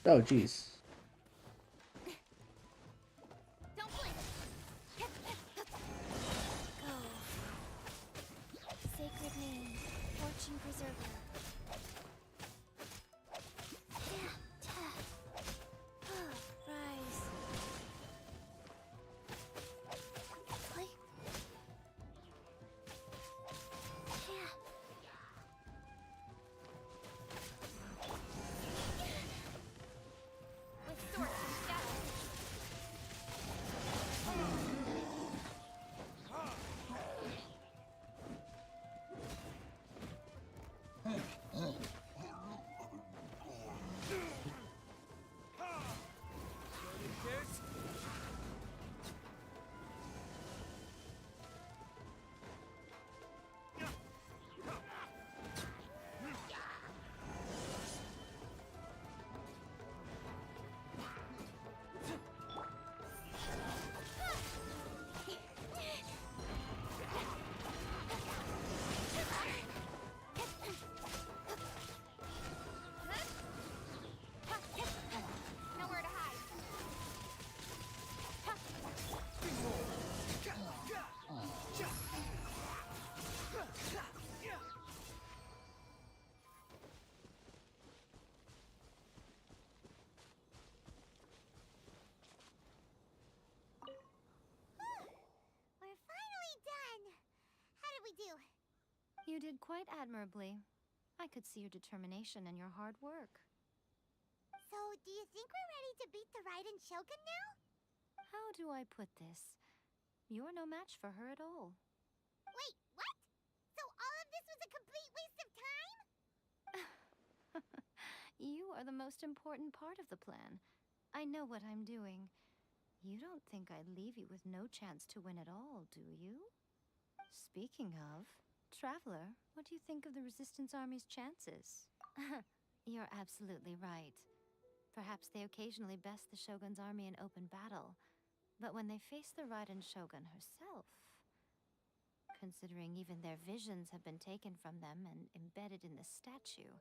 Oh, jeez. Don't blink. Go. Sacred name, fortune preserver. Rise. Click. With swords and shadows. do? You did quite admirably. I could see your determination and your hard work. So, do you think we're ready to beat the Raiden Shogun now? How do I put this? You're no match for her at all. Wait, what? So all of this was a complete waste of time? You are the most important part of the plan. I know what I'm doing. You don't think I'd leave you with no chance to win at all, do you? Speaking of, Traveler, what do you think of the Resistance Army's chances? You're absolutely right. Perhaps they occasionally best the Shogun's army in open battle, but when they face the Raiden Shogun herself, considering even their visions have been taken from them and embedded in the statue,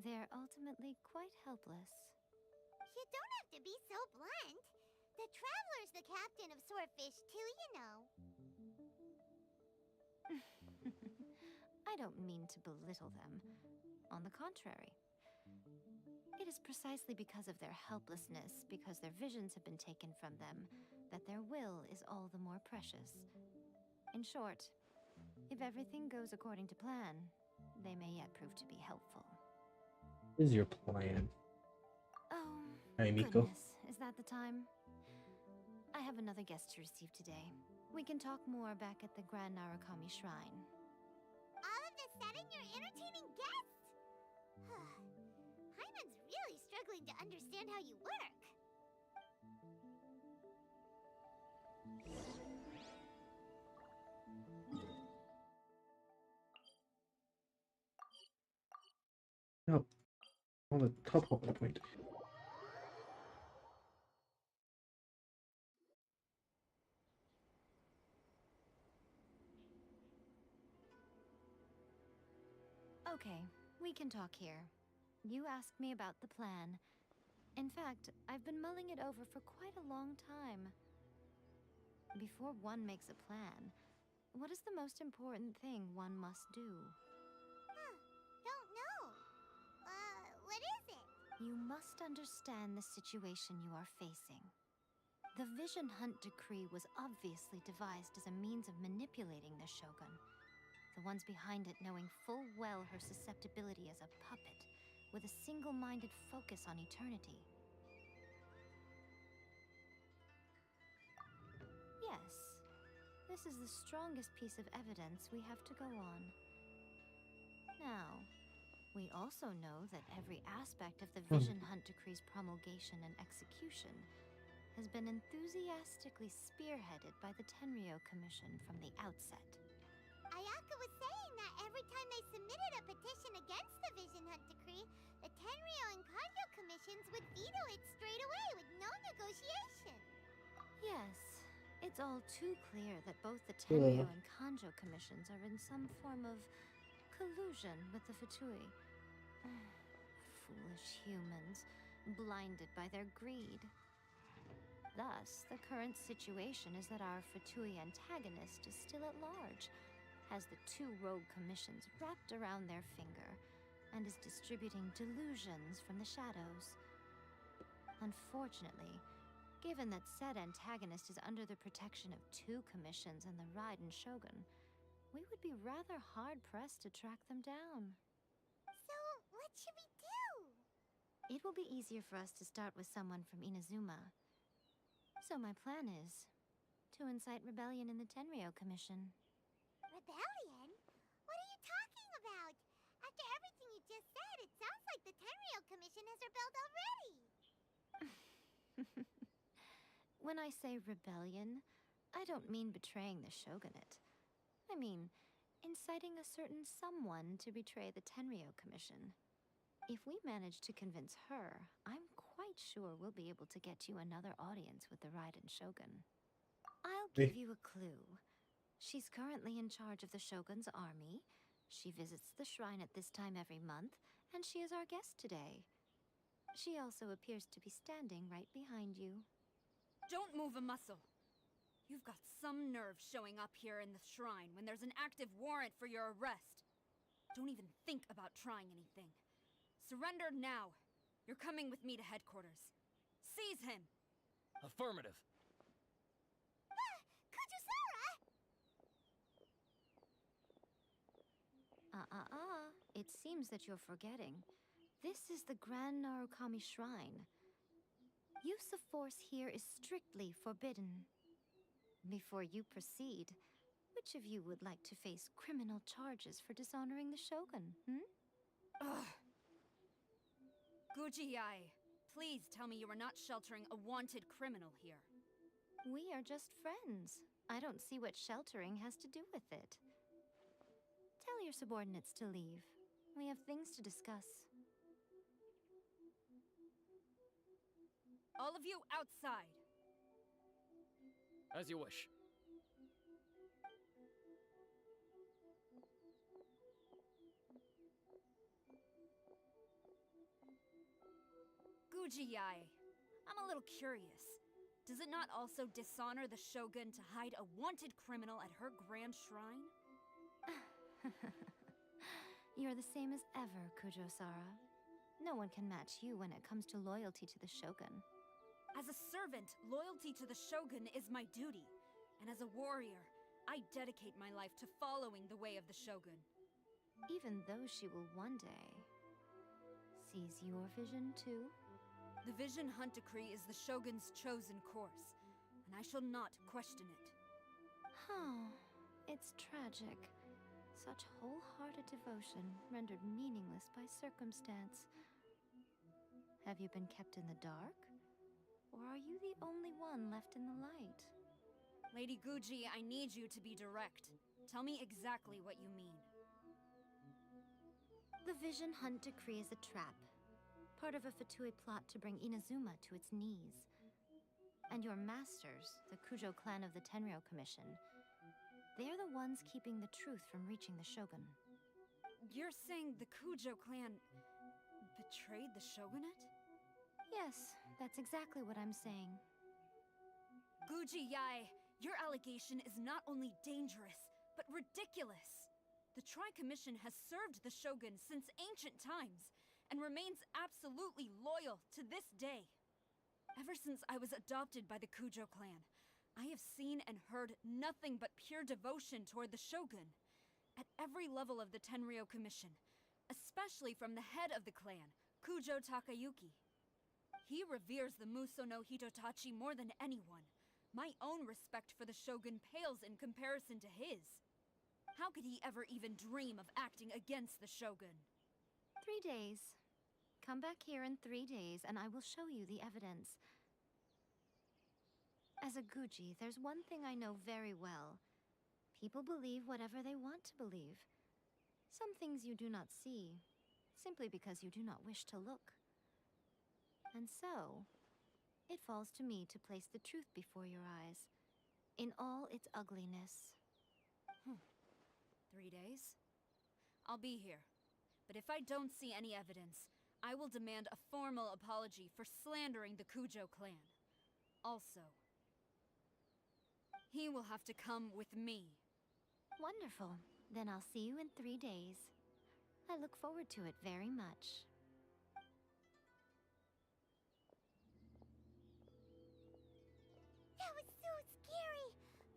they're ultimately quite helpless. You don't have to be so blunt. The Traveler's the captain of Swordfish too, you know. I don't mean to belittle them. On the contrary. It is precisely because of their helplessness, because their visions have been taken from them, that their will is all the more precious. In short, if everything goes according to plan, they may yet prove to be helpful. What is your plan? Oh, Hey, Miko. goodness. Is that the time? I have another guest to receive today. We can talk more back at the Grand Narukami Shrine. All of a sudden, you're entertaining guests? Hyman's really struggling to understand how you work. No, on the top of the point. Okay, we can talk here. You asked me about the plan. In fact, I've been mulling it over for quite a long time. Before one makes a plan, what is the most important thing one must do? Don't know. What is it? You must understand the situation you are facing. The Vision Hunt Decree was obviously devised as a means of manipulating the Shogun. The ones behind it knowing full well her susceptibility as a puppet, with a single-minded focus on eternity. Yes, this is the strongest piece of evidence we have to go on. Now, we also know that every aspect of the Vision Hunt Decree's promulgation and execution has been enthusiastically spearheaded by the Tenryo Commission from the outset. Ayaka was saying that every time they submitted a petition against the Vision Hunt Decree, the Tenryo and Kanjo commissions would veto it straight away with no negotiation. Yes, it's all too clear that both the Tenryo and Kanjo commissions are in some form of collusion with the Fatui. Foolish humans, blinded by their greed. Thus, the current situation is that our Fatui antagonist is still at large, has the two rogue commissions wrapped around their finger, and is distributing delusions from the shadows. Unfortunately, given that said antagonist is under the protection of two commissions and the Raiden Shogun, we would be rather hard-pressed to track them down. So, what should we do? It will be easier for us to start with someone from Inazuma. So my plan is to incite rebellion in the Tenryo Commission. Rebellion? What are you talking about? After everything you just said, it sounds like the Tenryo Commission has rebelled already. When I say rebellion, I don't mean betraying the shogunate. I mean inciting a certain someone to betray the Tenryo Commission. If we manage to convince her, I'm quite sure we'll be able to get you another audience with the Raiden Shogun. I'll give you a clue. She's currently in charge of the Shogun's army. She visits the shrine at this time every month, and she is our guest today. She also appears to be standing right behind you. Don't move a muscle. You've got some nerve showing up here in the shrine when there's an active warrant for your arrest. Don't even think about trying anything. Surrender now. You're coming with me to headquarters. Seize him! Affirmative. Kujusara! It seems that you're forgetting. This is the Grand Narukami Shrine. Use of force here is strictly forbidden. Before you proceed, which of you would like to face criminal charges for dishonoring the Shogun, Ugh. Gujiyai, please tell me you are not sheltering a wanted criminal here. We are just friends. I don't see what sheltering has to do with it. Tell your subordinates to leave. We have things to discuss. All of you outside! As you wish. Gujiyai, I'm a little curious. Does it not also dishonor the Shogun to hide a wanted criminal at her grand shrine? You're the same as ever, Kujo-Sara. No one can match you when it comes to loyalty to the Shogun. As a servant, loyalty to the Shogun is my duty. And as a warrior, I dedicate my life to following the way of the Shogun. Even though she will one day seize your vision too? The Vision Hunt Decree is the Shogun's chosen course, and I shall not question it. It's tragic. Such wholehearted devotion rendered meaningless by circumstance. Have you been kept in the dark? Or are you the only one left in the light? Lady Guji, I need you to be direct. Tell me exactly what you mean. The Vision Hunt Decree is a trap. Part of a Fatui plot to bring Inazuma to its knees. And your masters, the Kujo clan of the Tenryou Commission, they're the ones keeping the truth from reaching the Shogun. You're saying the Kujo clan betrayed the Shogunate? Yes, that's exactly what I'm saying. Gujiyai, your allegation is not only dangerous, but ridiculous. The Tri-Commission has served the Shogun since ancient times, and remains absolutely loyal to this day. Ever since I was adopted by the Kujo clan, I have seen and heard nothing but pure devotion toward the Shogun. At every level of the Tenryou Commission, especially from the head of the clan, Kujo Takayuki. He reveres the Muso no Hitotachi more than anyone. My own respect for the Shogun pales in comparison to his. How could he ever even dream of acting against the Shogun? 3 days. Come back here in 3 days and I will show you the evidence. As a Guji, there's one thing I know very well. People believe whatever they want to believe. Some things you do not see, simply because you do not wish to look. And so, it falls to me to place the truth before your eyes, in all its ugliness. 3 days? I'll be here. But if I don't see any evidence, I will demand a formal apology for slandering the Kujo clan. Also, he will have to come with me. Wonderful. Then I'll see you in 3 days. I look forward to it very much. That was so scary!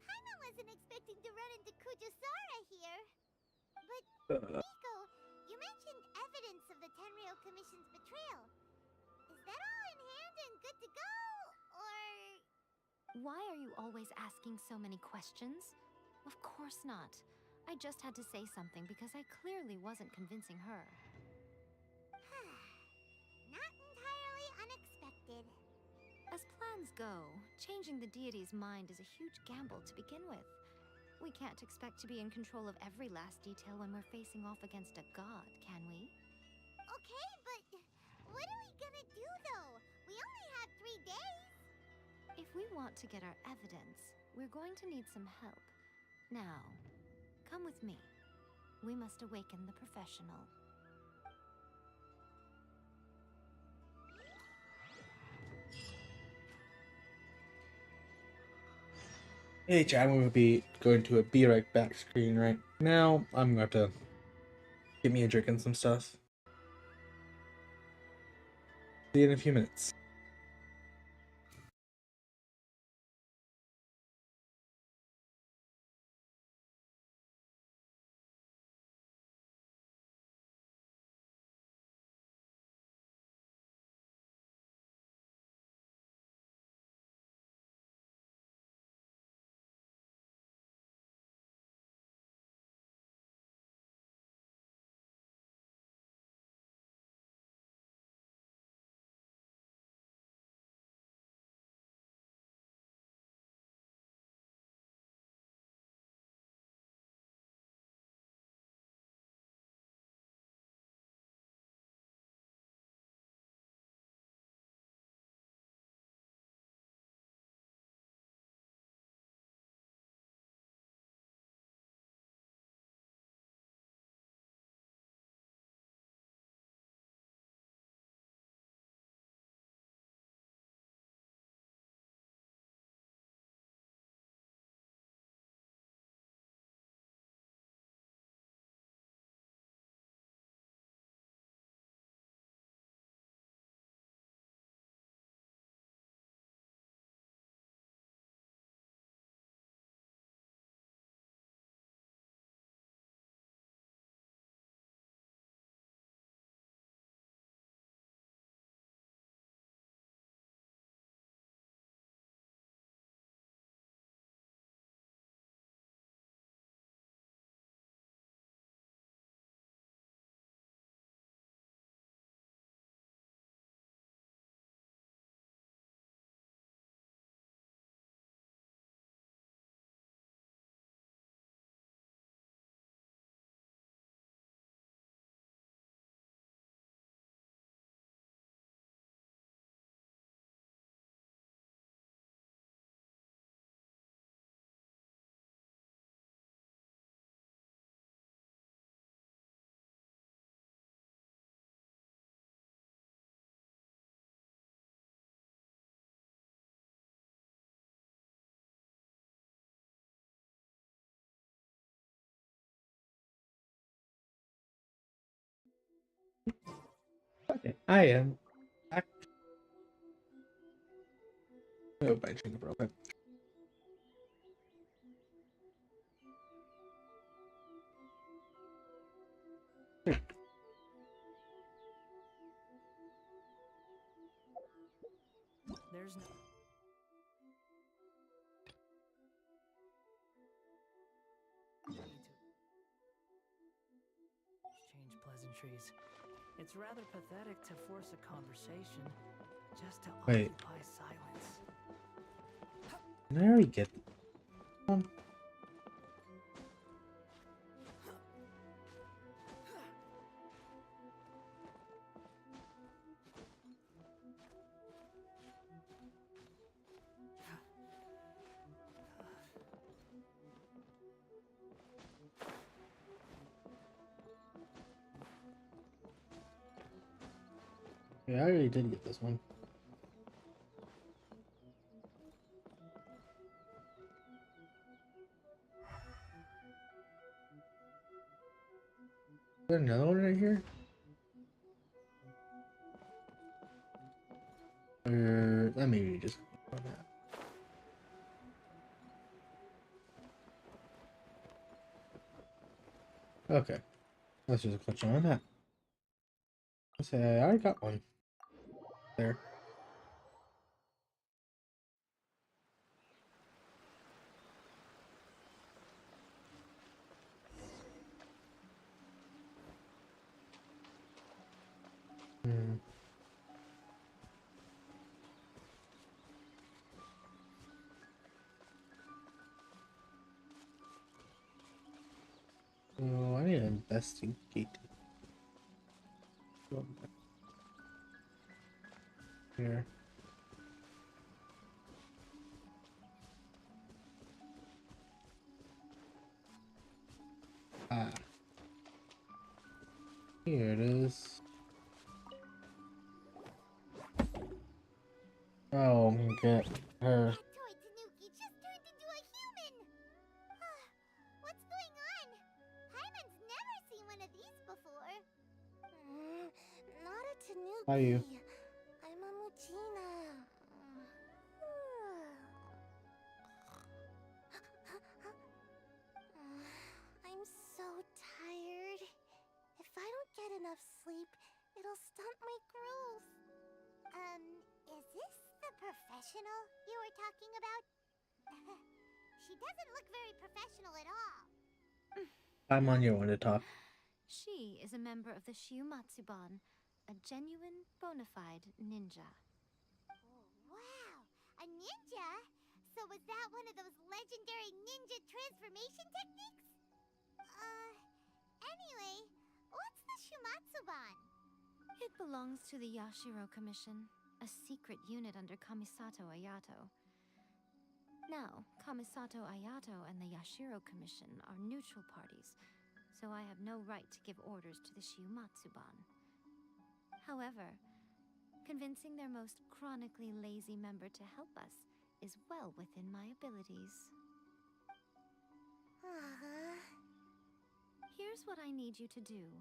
Paimon wasn't expecting to run into Kujo-Sara here. But, Miko, you mentioned evidence of the Tenryou Commission's betrayal. Is that all in hand and good to go? Or... Why are you always asking so many questions? Of course not. I just had to say something because I clearly wasn't convincing her. Not entirely unexpected. As plans go, changing the deity's mind is a huge gamble to begin with. We can't expect to be in control of every last detail when we're facing off against a god, can we? Okay, but what are we gonna do though? We only have 3 days. If we want to get our evidence, we're going to need some help. Now, come with me. We must awaken the professional. Hey chat, I'm going to be going to a be right back screen right now. I'm going to have to get me a drink and some stuff. See you in a few minutes. Okay, I am back. Oh, my drink real quick. There's no. Need to exchange pleasantries. It's rather pathetic to force a conversation just to Wait, occupy silence. did I already get one? Yeah, I already did get this one. Is there another one right here? Or let me just click on that. Okay, let's just click on that. Let's say I already got one there. Hmm. Oh, I need to investigate here. Ah, here it is. Oh, I'm gonna get her. That toy Tanuki just turned into a human! What's going on? Hyman's never seen one of these before. Not a Tanuki. How are you? I'm a Muchina. I'm so tired. If I don't get enough sleep, it'll stunt my growth. Is this the professional you were talking about? She doesn't look very professional at all. I'm on your one to talk. She is a member of the Shiumatsuban, a genuine, bona fide ninja. Oh, wow! A ninja? So was that one of those legendary ninja transformation techniques? Anyway, what's the Shumatsuban? It belongs to the Yashiro Commission, a secret unit under Kamisato Ayato. Now, Kamisato Ayato and the Yashiro Commission are neutral parties, so I have no right to give orders to the Shiumatsuban. However, convincing their most chronically lazy member to help us is well within my abilities. Here's what I need you to do.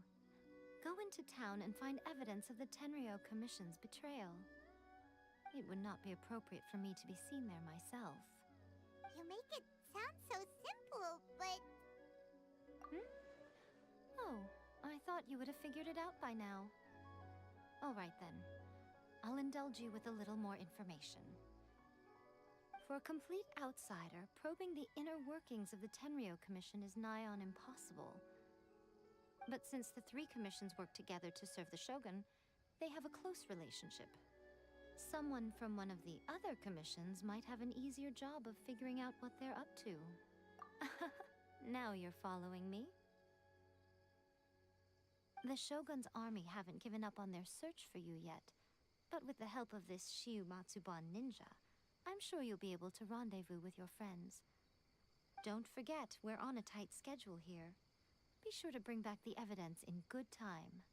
Go into town and find evidence of the Tenryo Commission's betrayal. It would not be appropriate for me to be seen there myself. You make it sound so simple, but... Oh, I thought you would have figured it out by now. All right then. I'll indulge you with a little more information. For a complete outsider, probing the inner workings of the Tenryo Commission is nigh on impossible. But since the three commissions work together to serve the Shogun, they have a close relationship. Someone from one of the other commissions might have an easier job of figuring out what they're up to. Now you're following me? The Shogun's army haven't given up on their search for you yet, but with the help of this Shiumatsuban ninja, I'm sure you'll be able to rendezvous with your friends. Don't forget, we're on a tight schedule here. Be sure to bring back the evidence in good time.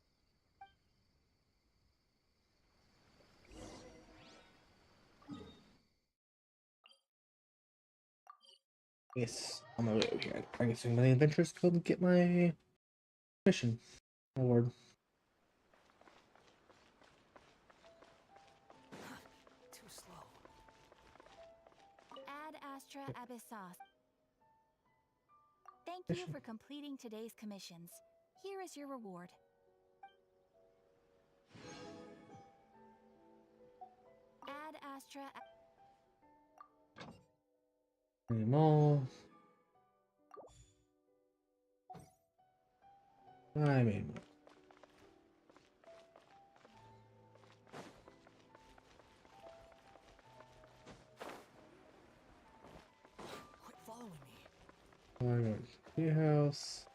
Yes, on my way over here. I guess I'm the adventurers to go and get my mission award. Astra Abyssos. Thank you Mission. for completing today's commissions. Here is your reward. Ad Astra. Any more? I mean, Quit following me. I got tea house.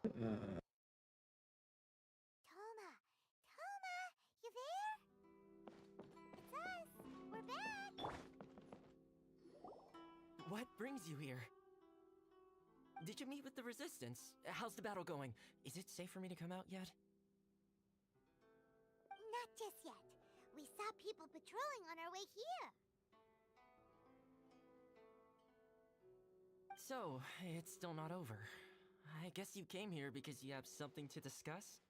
Toma! Toma! You there? It's us! We're back! What brings you here? Did you meet with the Resistance? How's the battle going? Is it safe for me to come out yet? Not just yet. We saw people patrolling on our way here. So, it's still not over. I guess you came here because you have something to discuss?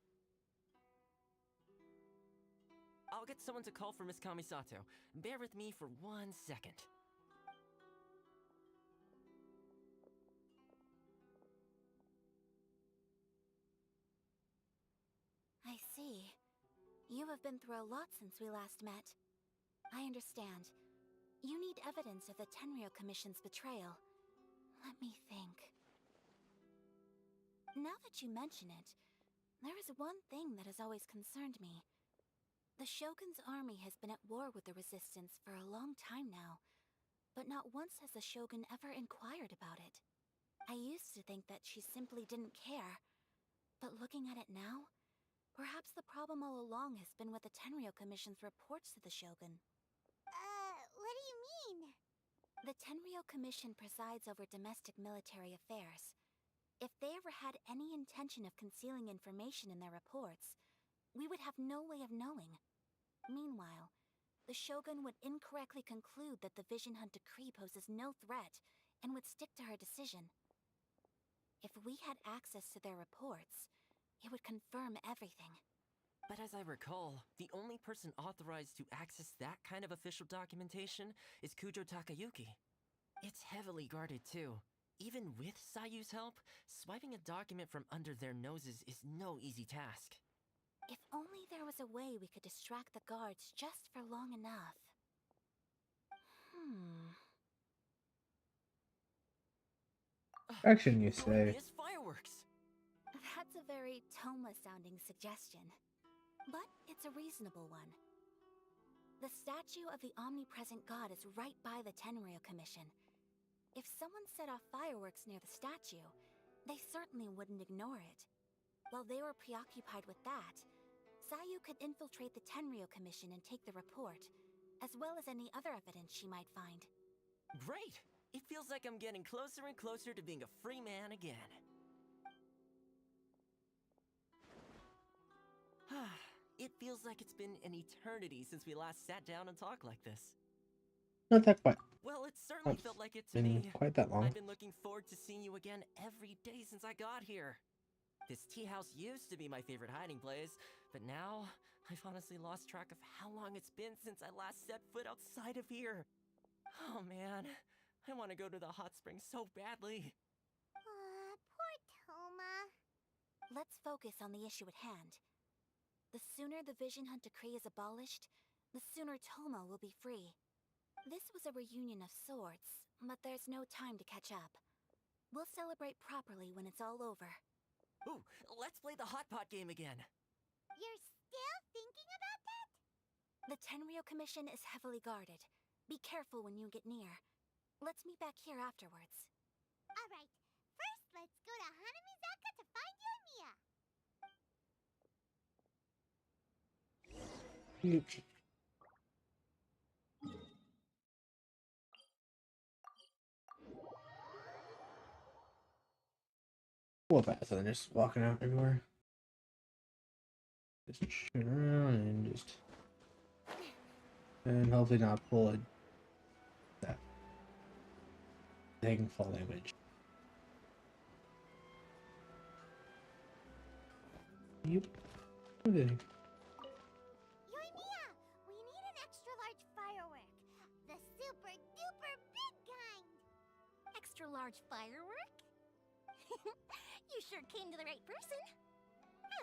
I'll get someone to call for Miss Kamisato. Bear with me for 1 second. I see. You have been through a lot since we last met. I understand. You need evidence of the Tenryou Commission's betrayal. Let me think. Now that you mention it, there is one thing that has always concerned me. The Shogun's army has been at war with the Resistance for a long time now, but not once has the Shogun ever inquired about it. I used to think that she simply didn't care, but looking at it now, perhaps the problem all along has been with the Tenryou Commission's reports to the Shogun. What do you mean? The Tenryou Commission presides over domestic military affairs. If they ever had any intention of concealing information in their reports, we would have no way of knowing. Meanwhile, the Shogun would incorrectly conclude that the Vision Hunt decree poses no threat and would stick to her decision. If we had access to their reports, it would confirm everything. But as I recall, the only person authorized to access that kind of official documentation is Kujo Takayuki. It's heavily guarded too. Even with Sayu's help, swiping a document from under their noses is no easy task. If only there was a way we could distract the guards just for long enough. Action, you Bring me say? his fireworks! That's a very Toma-sounding suggestion. But it's a reasonable one. The statue of the omnipresent god is right by the Tenryou Commission. If someone set off fireworks near the statue, they certainly wouldn't ignore it. While they were preoccupied with that, Sayu could infiltrate the Tenryou Commission and take the report, as well as any other evidence she might find. Great! It feels like I'm getting closer and closer to being a free man again. It feels like it's been an eternity since we last sat down and talked like this. Not that quite. Well, it certainly Not felt like it to been me. quite that long. I've been looking forward to seeing you again every day since I got here. This tea house used to be my favorite hiding place, but now I've honestly lost track of how long it's been since I last set foot outside of here. Oh man, I want to go to the hot springs so badly. Poor Toma. Let's focus on the issue at hand. The sooner the Vision Hunt decree is abolished, the sooner Toma will be free. This was a reunion of sorts, but there's no time to catch up. We'll celebrate properly when it's all over. Ooh, let's play the hot pot game again. You're still thinking about that? The Tenryou Commission is heavily guarded. Be careful when you get near. Let's meet back here afterwards. Alright, first let's go to Hanamizaka to find Yoimiya. Well, faster than just walking out everywhere. Just turn around and just, and hopefully not pull it. That taking fall damage. Yep. What did he? Yoimiya, we extra large firework? You sure came to the right person.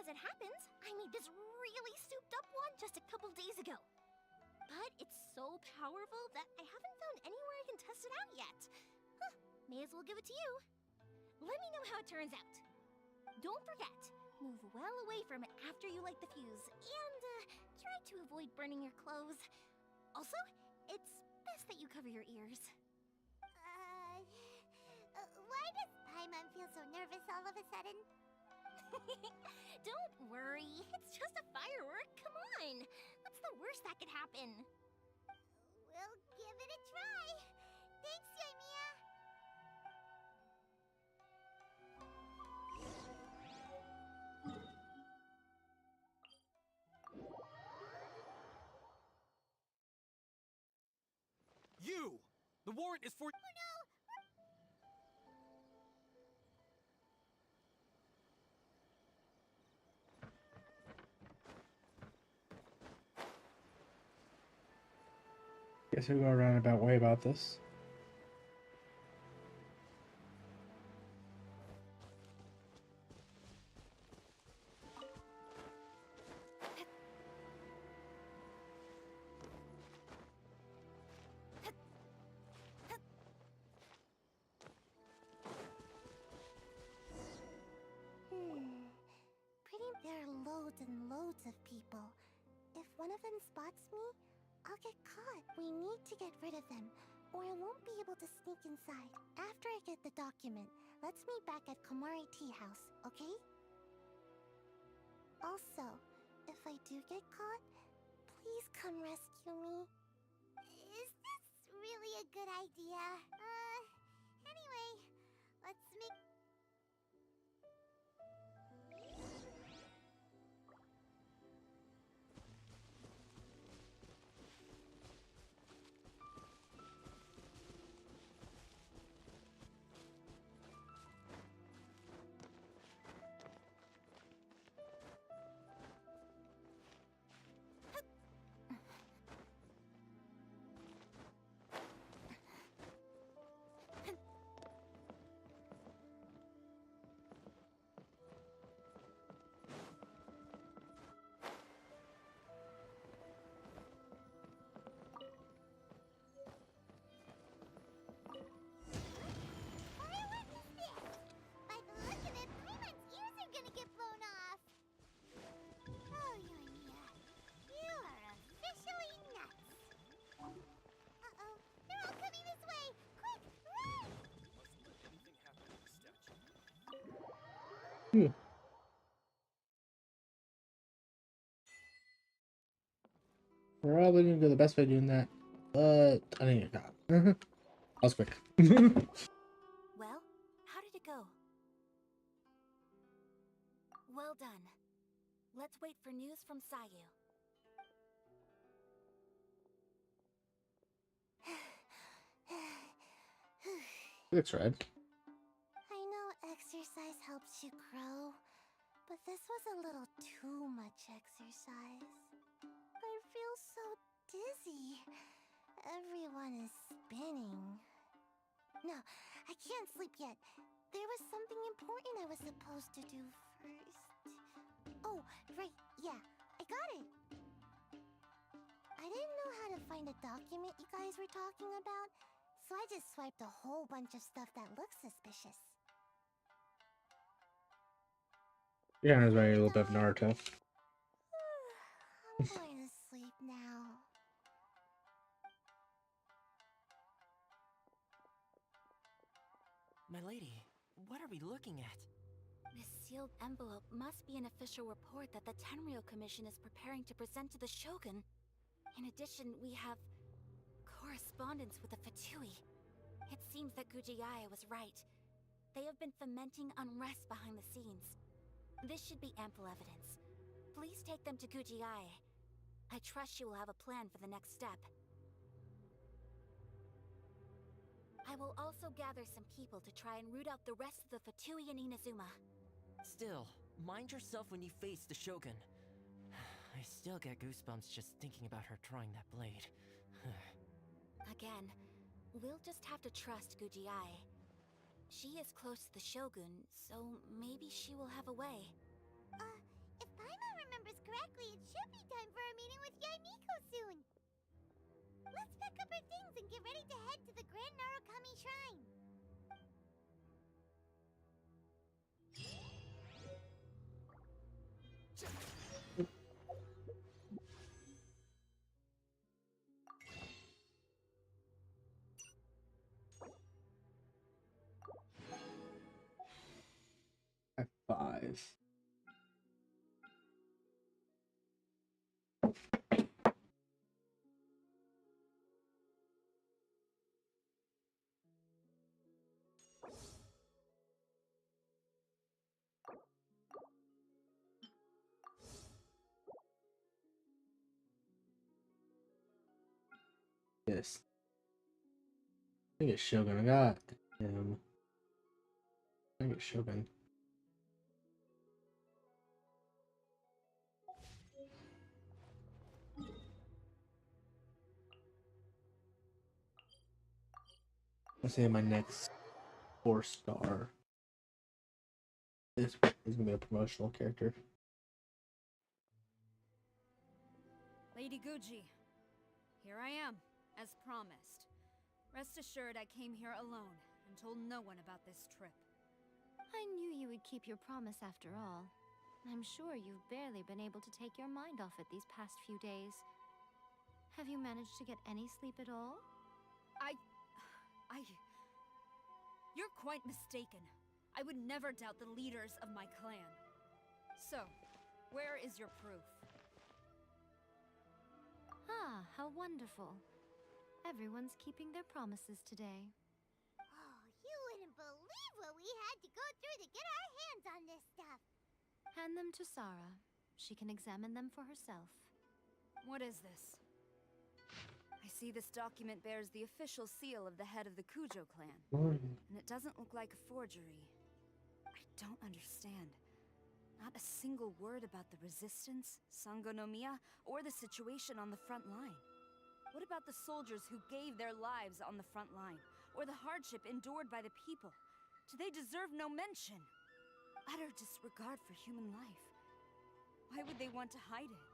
As it happens, I made this really souped up one just a couple days ago. But it's so powerful that I haven't found anywhere I can test it out yet. Huh, may as well give it to you. Let me know how it turns out. Don't forget, move well away from it after you light the fuse, and try to avoid burning your clothes. Also, it's best that you cover your ears. Why does Paimon feel so nervous all of a sudden? Don't worry, it's just a firework. Come on, what's the worst that could happen? We'll give it a try. Thanks, Yoimiya. You! The warrant is for. Oh no! Guess we'll go a roundabout way about this. There are loads and loads of people. If one of them spots me, I'll get caught. We need to get rid of them, or I won't be able to sneak inside. After I get the document, let's meet back at Komari Tea House, okay? Also, if I do get caught, please come rescue me. Is this really a good idea? Anyway, let's make... Probably didn't go the best way of doing that, but I think it got. I was quick. Well, how did it go? Well done. Let's wait for news from Sayu. Looks red. I know exercise helps you grow, but this was a little too much exercise. I feel so dizzy. Everyone is spinning. No, I can't sleep yet. There was something important I was supposed to do first. Oh, right, yeah, I got it. I didn't know how to find a document you guys were talking about, so I just swiped a whole bunch of stuff that looks suspicious. Yeah, reminds me a little bit of Naruto. I'm going to sleep now. My lady, what are we looking at? This sealed envelope must be an official report that the Tenryou Commission is preparing to present to the Shogun. In addition, we have correspondence with the Fatui. It seems that Gujiae was right. They have been fomenting unrest behind the scenes. This should be ample evidence. Please take them to Gujiae. I trust you will have a plan for the next step. I will also gather some people to try and root out the rest of the Fatui in Inazuma. Still, mind yourself when you face the Shogun. I still get goosebumps just thinking about her drawing that blade. Again, we'll just have to trust Gujiae. She is close to the Shogun, so maybe she will have a way. If Paimon remembers correctly, it should be time for our meeting with Yaimiko soon. Let's pack up our things and get ready to head to the Grand Narukami Shrine. At 5. Yes. I think it's Shogun. I got him. I think it's Shogun. Let's say my next 4-star is gonna be a promotional character. Lady Guji, here I am, as promised. Rest assured I came here alone and told no one about this trip. I knew you would keep your promise after all. I'm sure you've barely been able to take your mind off it these past few days. Have you managed to get any sleep at all? You're quite mistaken. I would never doubt the leaders of my clan. So, where is your proof? Ah, how wonderful. Everyone's keeping their promises today. Oh, you wouldn't believe what we had to go through to get our hands on this stuff. Hand them to Sarah. She can examine them for herself. What is this? I see this document bears the official seal of the head of the Kujo clan. And it doesn't look like a forgery. I don't understand. Not a single word about the resistance, Sangonomiya, or the situation on the front line. What about the soldiers who gave their lives on the front line, or the hardship endured by the people? Do they deserve no mention? Utter disregard for human life. Why would they want to hide it?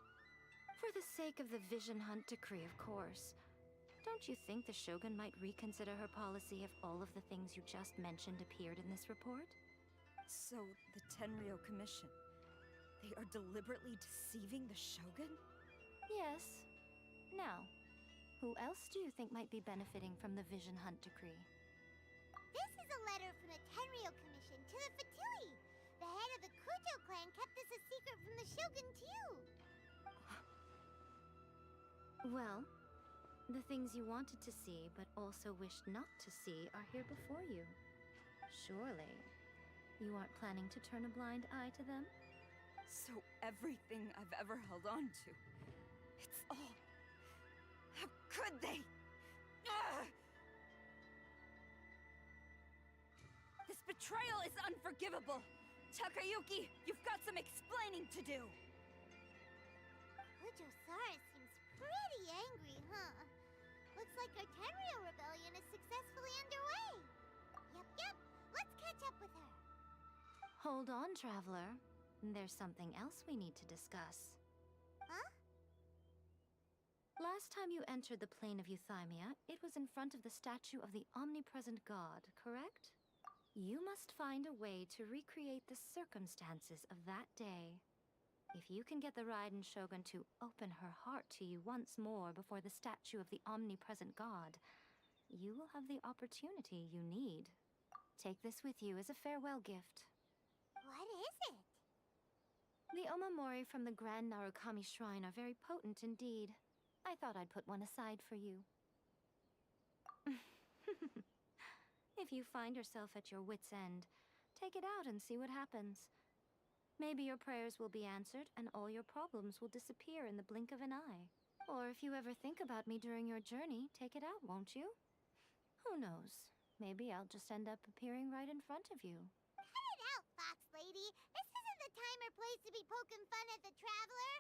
For the sake of the Vision Hunt decree, of course. Don't you think the Shogun might reconsider her policy if all of the things you just mentioned appeared in this report? So, the Tenryo Commission, they are deliberately deceiving the Shogun? Yes. Now, who else do you think might be benefiting from the Vision Hunt decree? This is a letter from the Tenryo Commission to the Fatui. The head of the Kujo clan kept this a secret from the Shogun too. Well, the things you wanted to see but also wished not to see are here before you. Surely, you aren't planning to turn a blind eye to them? So everything I've ever held on to, it's all... How could they? Ugh! This betrayal is unforgivable! Takayuki, you've got some explaining to do! Kujo-Sara seems pretty angry, huh? Looks like our Tenryo rebellion is successfully underway. Yep. Let's catch up with her. Hold on, traveler. There's something else we need to discuss. Huh? Last time you entered the plane of Euthymia, it was in front of the statue of the omnipresent god, correct? You must find a way to recreate the circumstances of that day. If you can get the Raiden Shogun to open her heart to you once more before the statue of the omnipresent god, you will have the opportunity you need. Take this with you as a farewell gift. What is it? The omamori from the Grand Narukami Shrine are very potent indeed. I thought I'd put one aside for you. If you find yourself at your wit's end, take it out and see what happens. Maybe your prayers will be answered and all your problems will disappear in the blink of an eye. Or if you ever think about me during your journey, take it out, won't you? Who knows? Maybe I'll just end up appearing right in front of you. Cut it out, Fox Lady. This isn't the time or place to be poking fun at the traveler.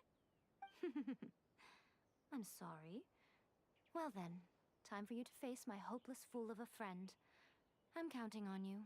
I'm sorry. Well then, time for you to face my hopeless fool of a friend. I'm counting on you.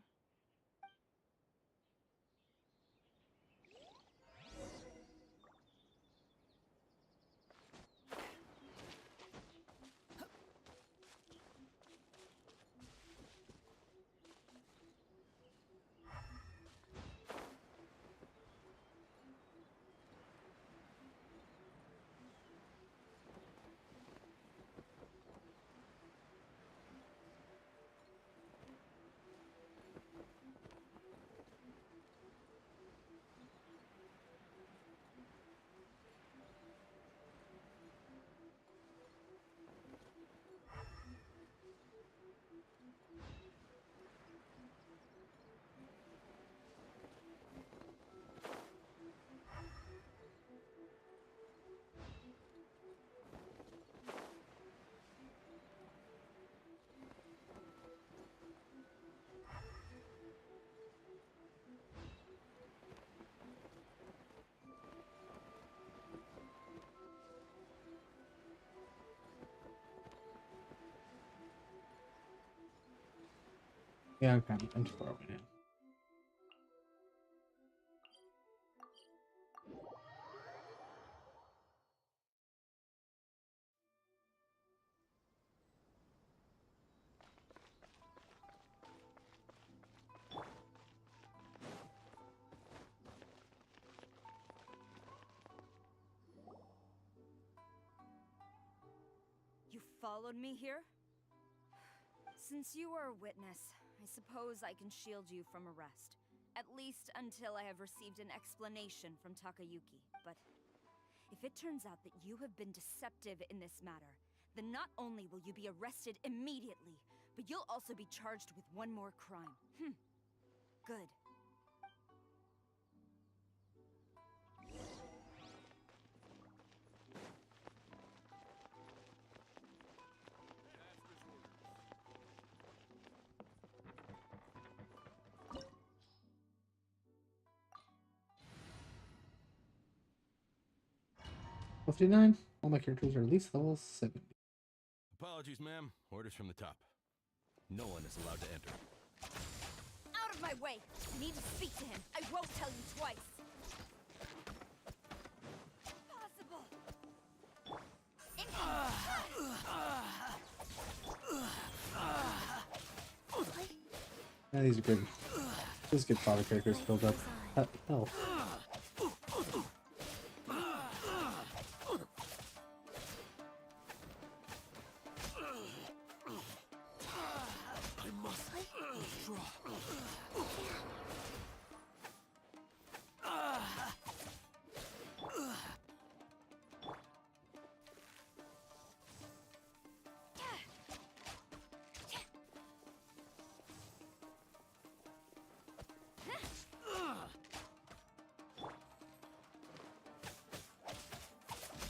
Yeah, I'm too far away now. You followed me here? Since you are a witness, I suppose I can shield you from arrest. At least until I have received an explanation from Takayuki. But if it turns out that you have been deceptive in this matter, then not only will you be arrested immediately, but you'll also be charged with one more crime. Good. Level 59. All my characters are at least level 70. Apologies, ma'am. Orders from the top. No one is allowed to enter. Out of my way! I need to speak to him. I won't tell you twice. Possible. Yeah, these are good. Just get fodder characters filled up. Hell.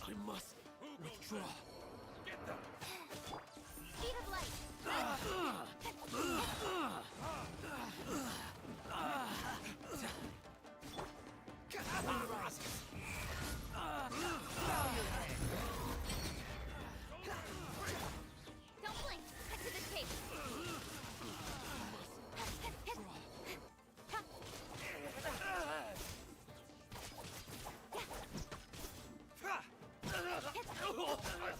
I must withdraw. Get them! Speed of light. Don't blink. Cut to the chase.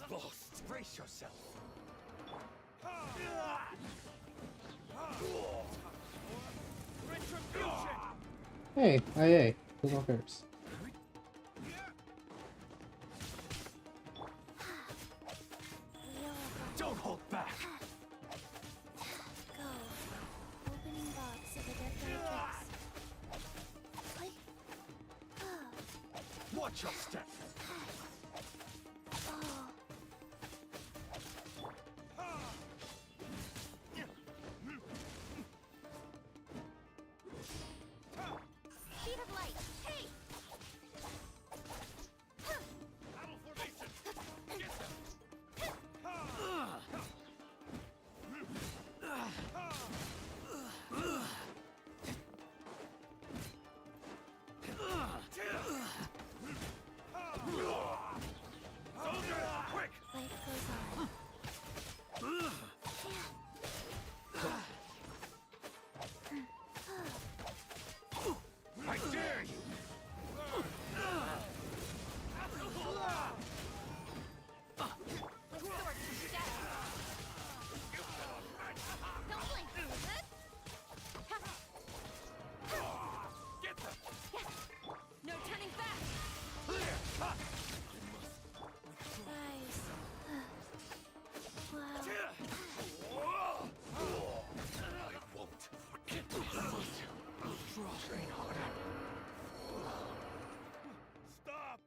I've lost. Brace yourself. Hey, IA. Who cares? Don't hold back. Go. Opening box of the Death Watch your step. Oh. Speed of light. Hey! Battle formation. Get them. Soldiers, quick! Life goes on. I dare you! With swords and shadows. Don't blink. Get them! No turning back! Guys. Wow. I won't forget this. Train harder. Stop!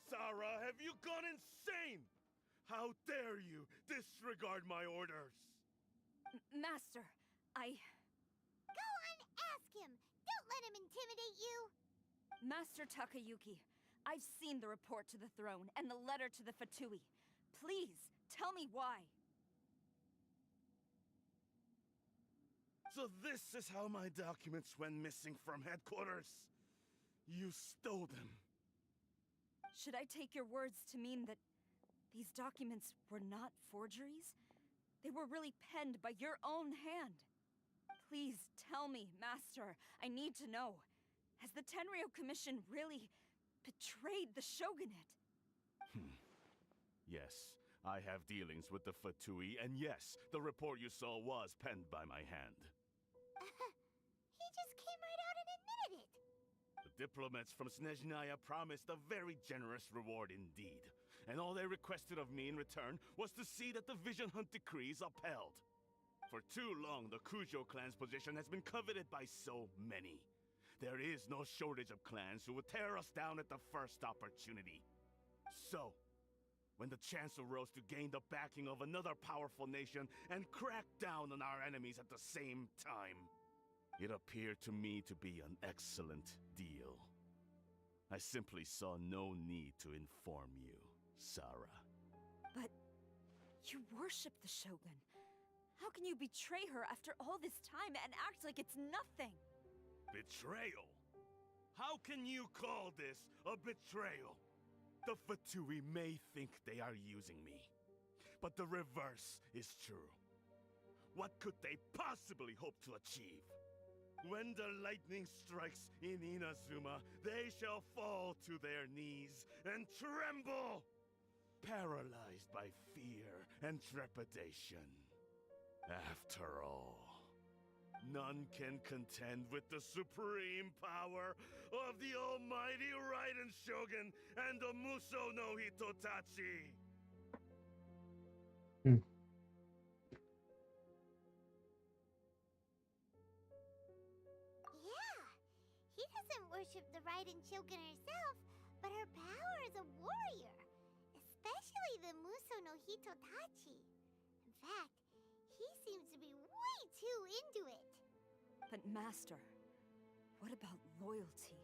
Sarah, have you gone insane? How dare you disregard my orders? Master, I... Go on, ask him. Don't let him intimidate you. Master Takayuki, I've seen the report to the throne and the letter to the Fatui. Please, tell me why. So this is how my documents went missing from headquarters? You stole them. Should I take your words to mean that these documents were not forgeries? They were really penned by your own hand. Please tell me, Master. I need to know. Has the Tenryo Commission really betrayed the shogunate? Yes, I have dealings with the Fatui, and yes, the report you saw was penned by my hand. He just came right out and admitted it. The diplomats from Snezhnaya promised a very generous reward indeed, and all they requested of me in return was to see that the Vision Hunt decree is upheld. For too long, the Kujo clan's position has been coveted by so many. There is no shortage of clans who would tear us down at the first opportunity. So, when the chance arose to gain the backing of another powerful nation and crack down on our enemies at the same time, it appeared to me to be an excellent deal. I simply saw no need to inform you, Sarah. But you worship the Shogun. How can you betray her after all this time and act like it's nothing? Betrayal? How can you call this a betrayal? The Fatui may think they are using me, but the reverse is true. What could they possibly hope to achieve? When the lightning strikes in Inazuma, they shall fall to their knees and tremble, paralyzed by fear and trepidation. After all, none can contend with the supreme power of the almighty Raiden Shogun and the Muso no Hitotachi! Yeah, he doesn't worship the Raiden Shogun herself, but her power as a warrior. Especially the Muso no Hitotachi. In fact, he seems to be way too into it. But Master, what about loyalty?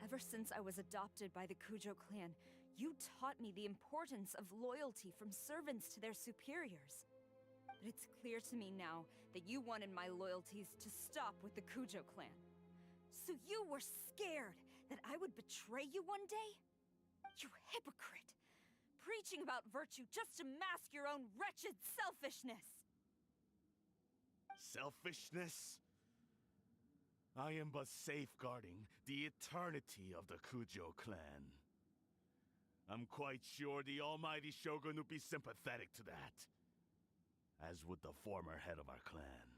Ever since I was adopted by the Kujo clan, you taught me the importance of loyalty from servants to their superiors. But it's clear to me now that you wanted my loyalties to stop with the Kujo clan. So you were scared that I would betray you one day? You hypocrite! Preaching about virtue just to mask your own wretched selfishness! Selfishness? I am but safeguarding the eternity of the Kujo clan. I'm quite sure the almighty Shogun would be sympathetic to that, as would the former head of our clan.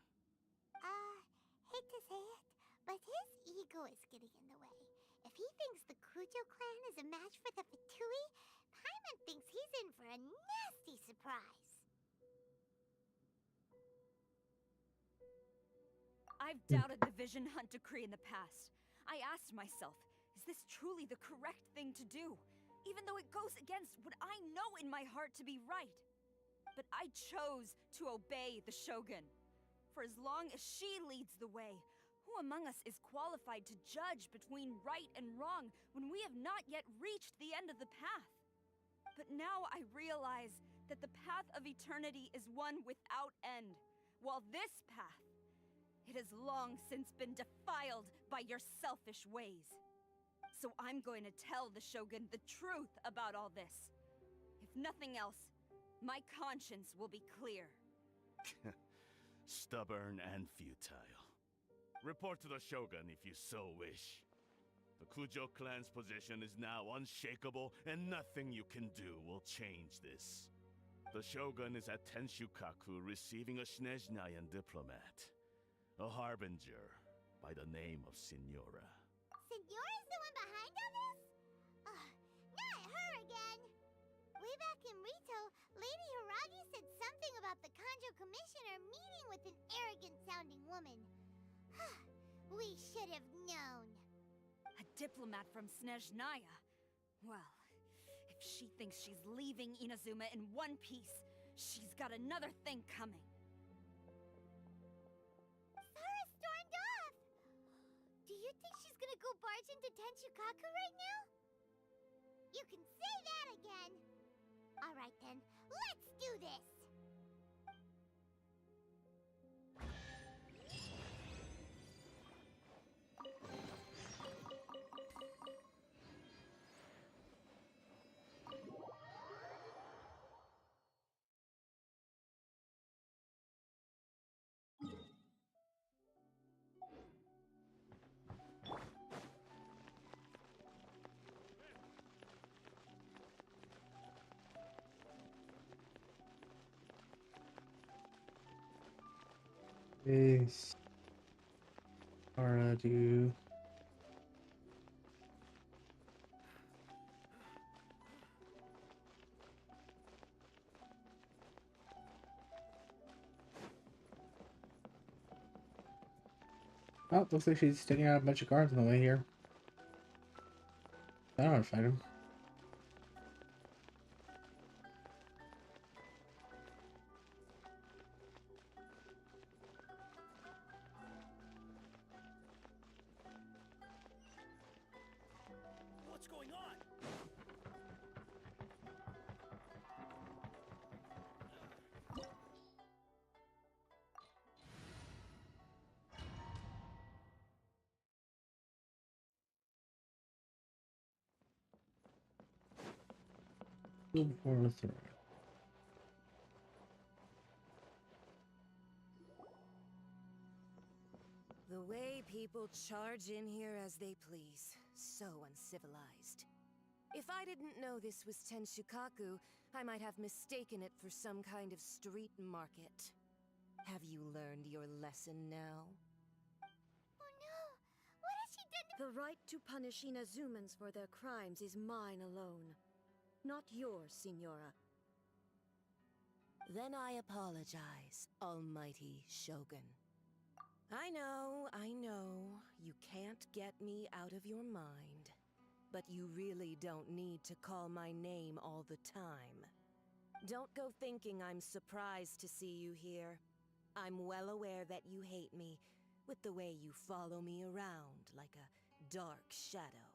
Hate to say it, but his ego is getting in the way. If he thinks the Kujo clan is a match for the Fatui, Paimon thinks he's in for a nasty surprise. I've doubted the Vision Hunt decree in the past. I asked myself, is this truly the correct thing to do? Even though it goes against what I know in my heart to be right. But I chose to obey the Shogun. For as long as she leads the way, who among us is qualified to judge between right and wrong when we have not yet reached the end of the path? But now I realize that the path of eternity is one without end, while this path, it has long since been defiled by your selfish ways. So I'm going to tell the Shogun the truth about all this. If nothing else, my conscience will be clear. Stubborn and futile. Report to the Shogun if you so wish. The Kujo clan's position is now unshakable, and nothing you can do will change this. The Shogun is at Tenshukaku receiving a Snezhnayan diplomat. A harbinger by the name of Signora. Signora's the one behind all this? Not her again! Way back in Rito, Lady Hiragi said something about the Kanjo Commissioner meeting with an arrogant-sounding woman. We should have known. A diplomat from Snezhnaya? Well, if she thinks she's leaving Inazuma in one piece, she's got another thing coming. Sarah stormed off! Do you think she's gonna go barge into Tenshukaku right now? You can say that again! Alright then, let's do this! Is Aura do? Oh, looks like she's taking out a bunch of guards on the way here. I don't want to fight him. What's going on? Before the throne. The way people charge in here as they please. So uncivilized. If I didn't know this was Tenshukaku, I might have mistaken it for some kind of street market. Have you learned your lesson now? Oh no! What has she done to— The right to punish Inazumans for their crimes is mine alone. Not yours, Signora. Then I apologize, Almighty Shogun. I know, you can't get me out of your mind. But you really don't need to call my name all the time. Don't go thinking I'm surprised to see you here. I'm well aware that you hate me, with the way you follow me around like a dark shadow.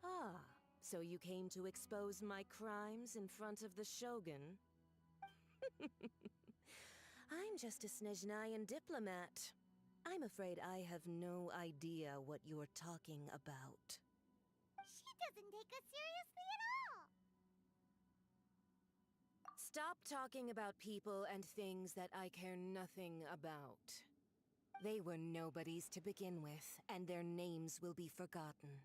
Ah, so you came to expose my crimes in front of the Shogun? I'm just a Snezhnayan diplomat. I'm afraid I have no idea what you're talking about. She doesn't take us seriously at all! Stop talking about people and things that I care nothing about. They were nobodies to begin with, and their names will be forgotten.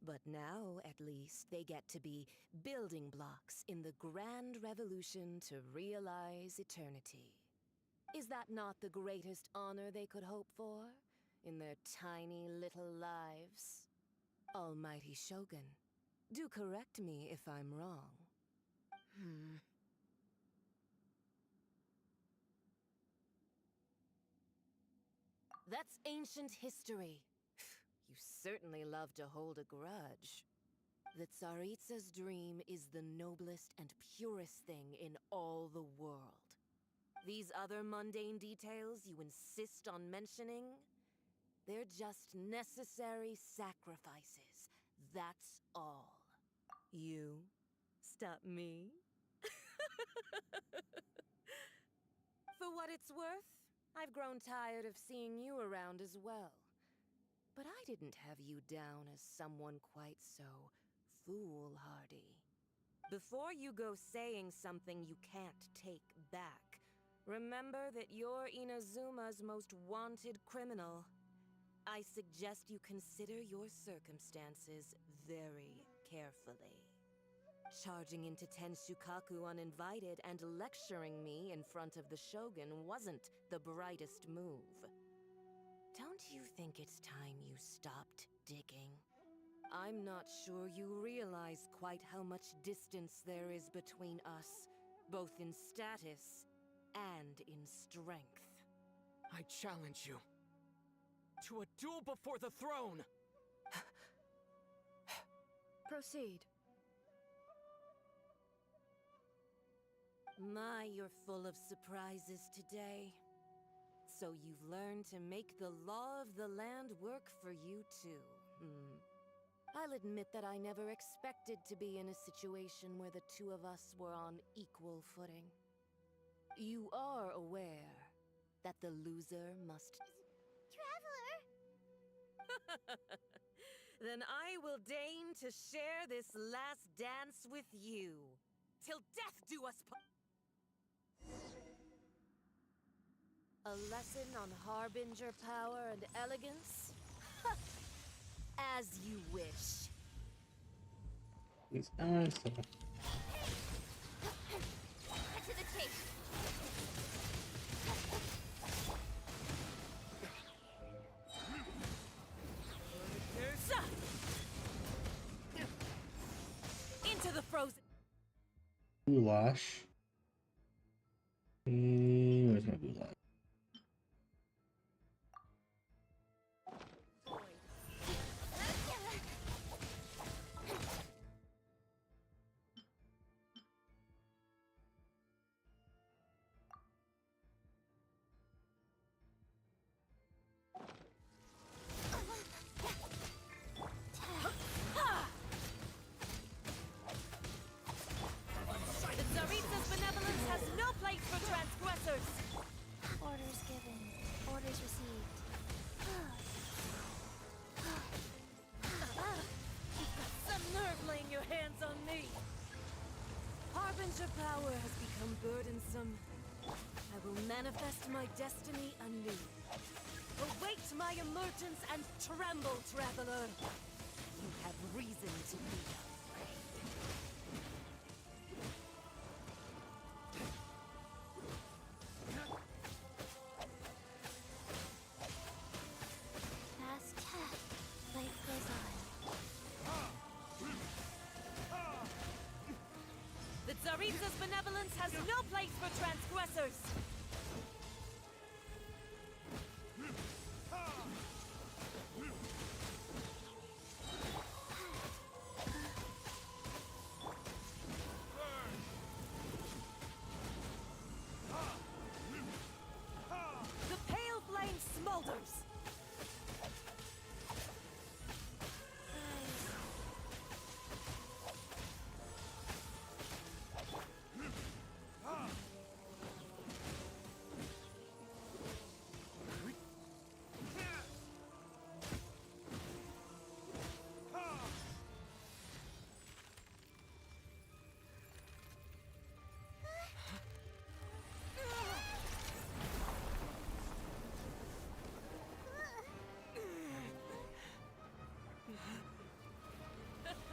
But now, at least, they get to be building blocks in the grand revolution to realize eternity. Is that not the greatest honor they could hope for in their tiny little lives? Almighty Shogun, do correct me if I'm wrong. That's ancient history. You certainly love to hold a grudge. The Tsaritsa's dream is the noblest and purest thing in all the world. These other mundane details you insist on mentioning, they're just necessary sacrifices. That's all. You stop me? For what it's worth, I've grown tired of seeing you around as well. But I didn't have you down as someone quite so foolhardy. Before you go saying something you can't take back, remember that you're Inazuma's most wanted criminal. I suggest you consider your circumstances very carefully. Charging into Tenshukaku uninvited and lecturing me in front of the Shogun wasn't the brightest move. Don't you think it's time you stopped digging? I'm not sure you realize quite how much distance there is between us, both in status and in strength. I challenge you to a duel before the throne! Proceed. My, you're full of surprises today. So you've learned to make the law of the land work for you too, I'll admit that I never expected to be in a situation where the two of us were on equal footing. You are aware that the loser must... Traveler! Then I will deign to share this last dance with you. Till death do us part. A lesson on Harbinger power and elegance? As you wish. He's awesome. Get to the chase! Goulash. Where's my goulash? The Tsaritsa's benevolence has no place for transgressors! Orders given. Orders received. You've got some nerve laying your hands on me! Harbinger power has become burdensome. I will manifest my destiny anew. Await my emergence and tremble, traveler! You have reason to be afraid. Fast tech. Life goes on. The Tsaritsa's benevolence has no place for transgressors! The pale flame smolders!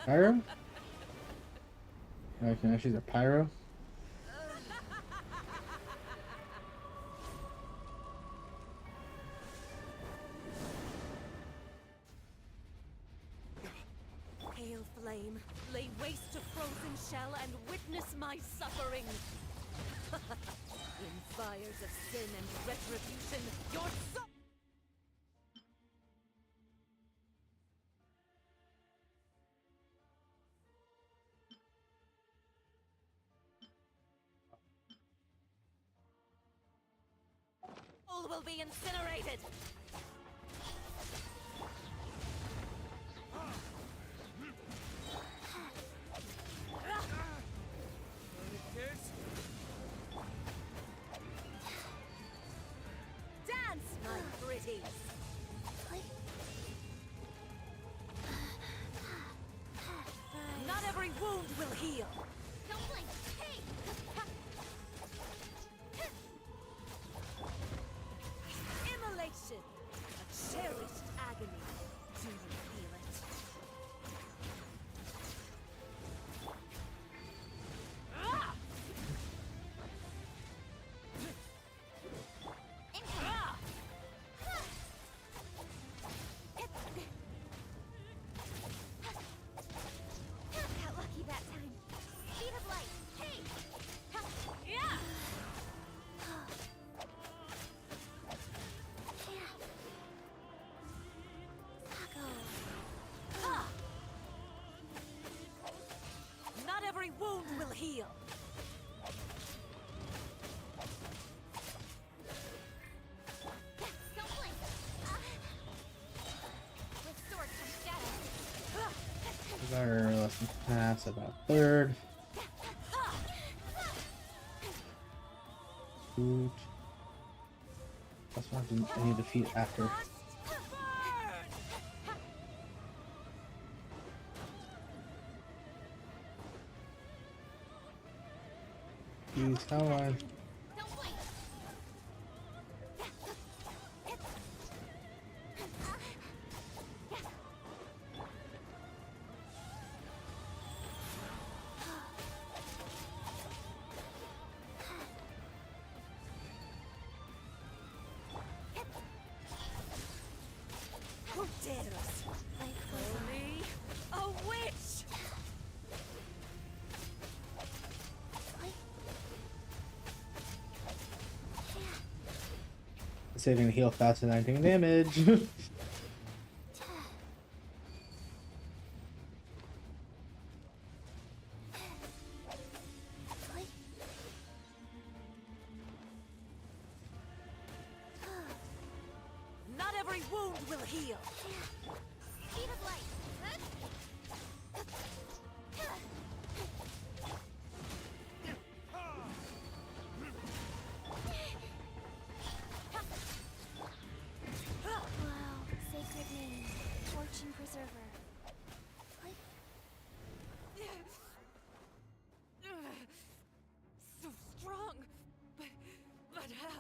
Pyro? Okay, now she's a pyro. Pale flame, lay waste to frozen shell and witness my suffering! In fires of sin and retribution, your soul... will be incinerated! Dance, my pretties! Not every wound will heal! Don't blink! Hey! Immolation! A cherished agony. Do you feel it? Ah! Ah! Got lucky that time. Speed of light! Hey! Yeah! Not every wound will heal. Don't blink! With sword comes shadow. About less than half, about a third. Food. That's one I need to defeat after. Please, come on. Don't blink! Who dares? Call me a witch! say gonna heal faster than I'm taking damage. Not every wound will heal. Speed of light. Wow, sacred name, fortune preserver. So strong, but how?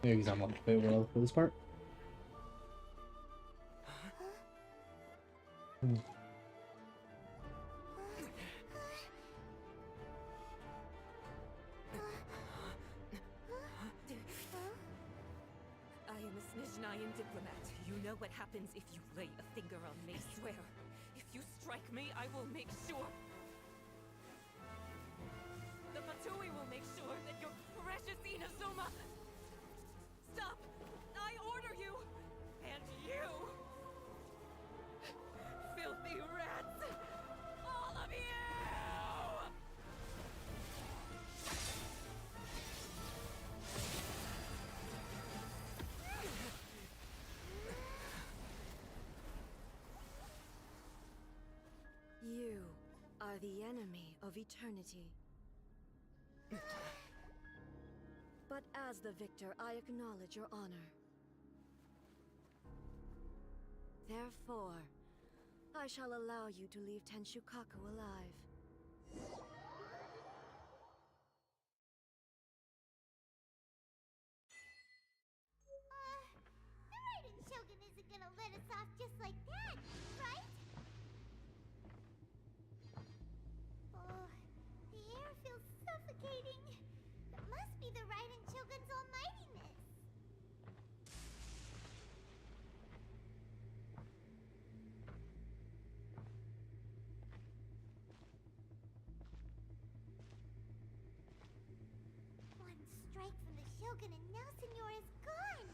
Maybe because I'm on the world for this part. I am a Snezhnayan diplomat. You know what happens if you lay a finger on me, swear. If you strike me, I will make sure. The Fatui will make sure that your precious Inazuma... Stop! I order you! And you! Filthy rats! All of you! You are the enemy of eternity. But as the victor, I acknowledge your honor. Therefore, I shall allow you to leave Tenshukaku alive. The Raiden Shogun isn't gonna let us off just like that, right? Oh, the air feels suffocating. That must be the Raiden Shogun's almightiness. One strike from the Shogun and now Senora is gone.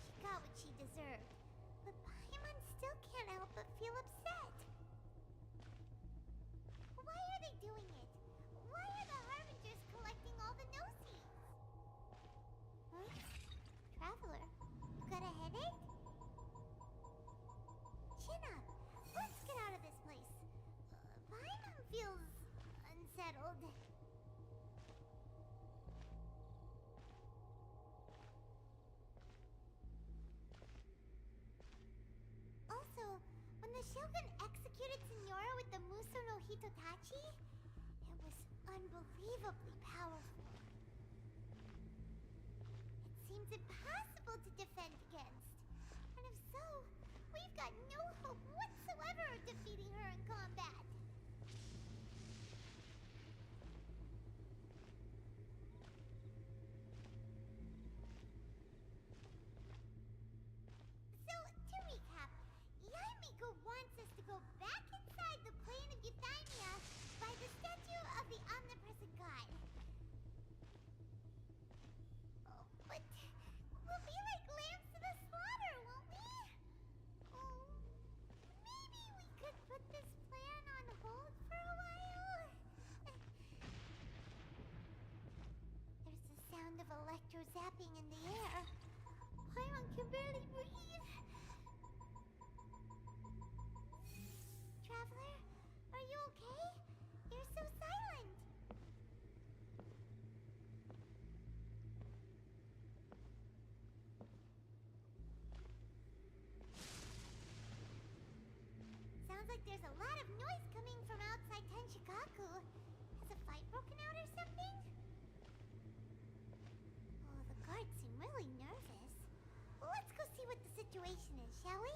She got what she deserved, but Paimon still can't help but feel upset. Why are they doing it? Why are the Harbingers collecting all the no-seeds? Huh? Traveler, you got a headache? Chin up. Let's get out of this place. Paimon feels unsettled. Also, when the Shogun executed Senora with the Muso no Hitotachi, it was unbelievably powerful. It seems impossible to defend against. And if so, we've got no hope whatsoever of defeating her in combat. So, to recap, Yaimiko wants us to go back inside the plane of Euthymia by the statue of the omnipresent god. Oh, but we'll be like lambs to the slaughter, won't we? Oh, maybe we could put this plan on hold for a while? There's the sound of electro zapping in the air. Paimon can barely breathe. Traveler, are you okay? You're so silent. Sounds like there's a lot of noise coming from outside Tenshukaku. Has a fight broken out or something? Oh, the guards seem really nervous. Let's go see what the situation is, shall we?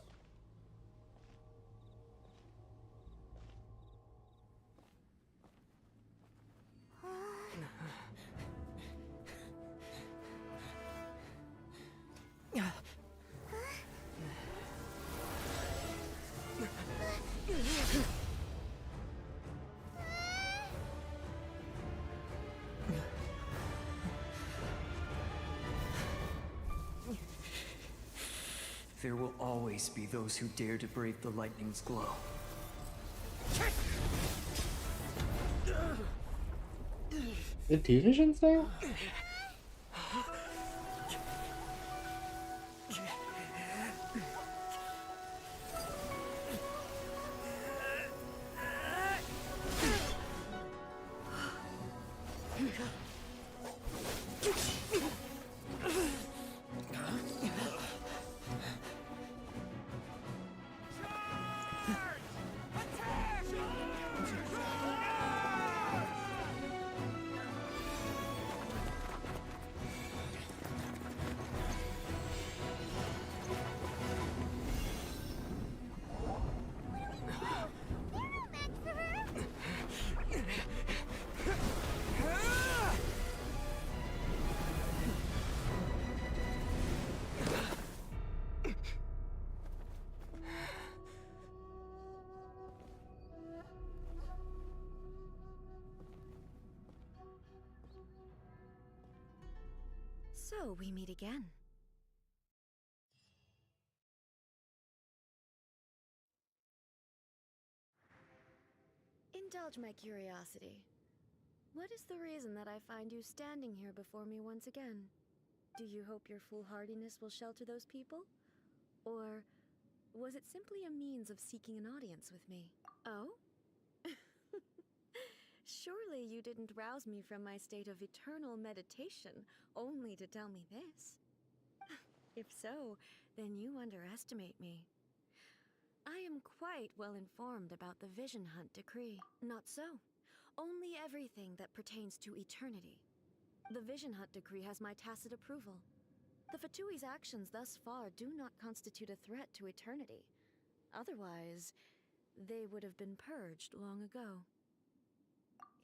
There will always be those who dare to brave the lightning's glow. Good T-visions now? So we meet again. Indulge my curiosity. What is the reason that I find you standing here before me once again? Do you hope your foolhardiness will shelter those people? Or was it simply a means of seeking an audience with me? Oh? Surely you didn't rouse me from my state of eternal meditation only to tell me this. If so, then you underestimate me. I am quite well informed about the Vision Hunt decree. Not so. Only everything that pertains to eternity. The Vision Hunt decree has my tacit approval. The Fatui's actions thus far do not constitute a threat to eternity. Otherwise, they would have been purged long ago.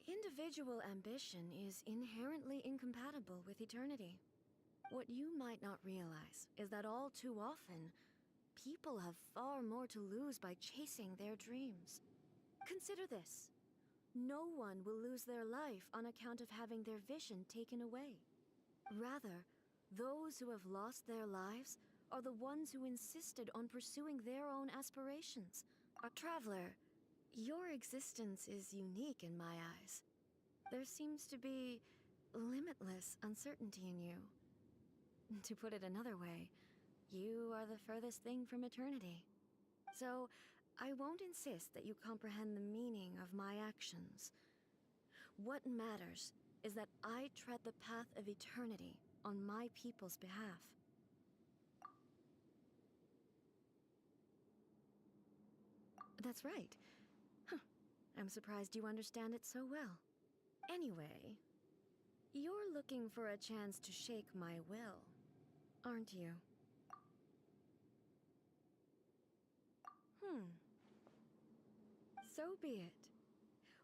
Individual ambition is inherently incompatible with eternity. What you might not realize is that all too often, people have far more to lose by chasing their dreams. Consider this. No one will lose their life on account of having their vision taken away. Rather, those who have lost their lives are the ones who insisted on pursuing their own aspirations. A traveler, your existence is unique in my eyes. There seems to be limitless uncertainty in you. To put it another way, you are the furthest thing from eternity. So, I won't insist that you comprehend the meaning of my actions. What matters is that I tread the path of eternity on my people's behalf. That's right. Huh. I'm surprised you understand it so well. Anyway, you're looking for a chance to shake my will, aren't you? So be it.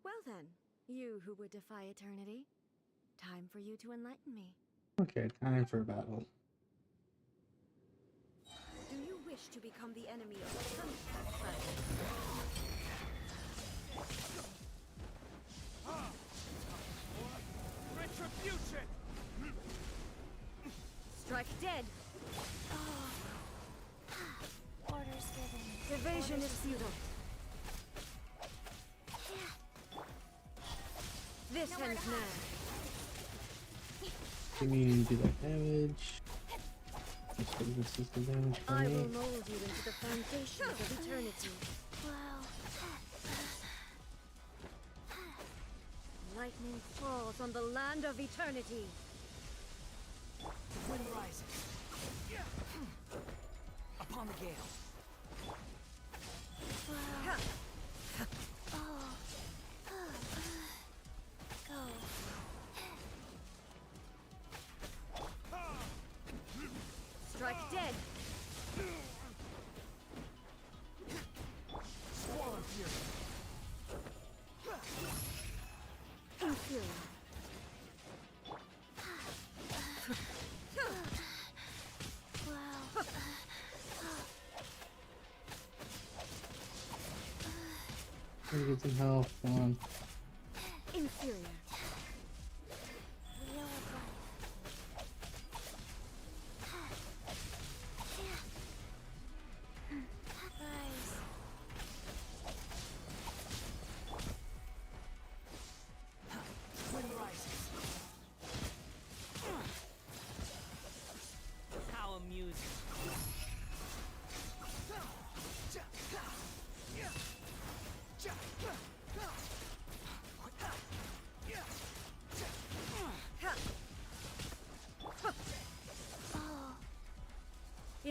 Well then, you who would defy eternity, time for you to enlighten me. Okay, time for battle. Do you wish to become the enemy of the sun? Retribution! Strike dead! Orders given. Evasion is futile. This ends now. Give me do that damage. This is the damage for I me. will mold you into the foundations of eternity. Wow. Lightning falls on the land of eternity. The wind rises. Upon the gale. Wow. Oh. Go. Strike dead. Swallow fury. Inferior. Wow. Let me get some health. Come on. Inferior.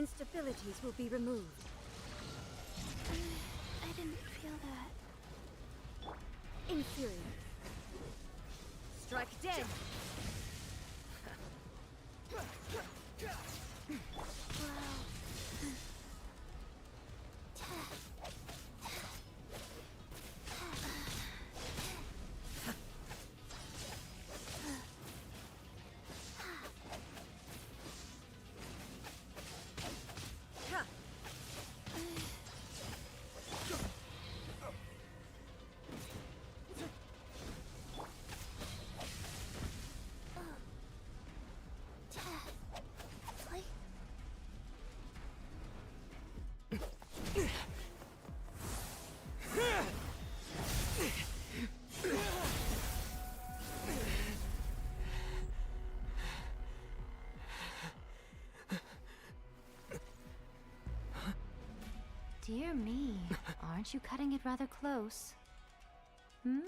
instabilities will be removed. I didn't feel that. Inferior. Strike dead. Dear me, aren't you cutting it rather close? Hmm?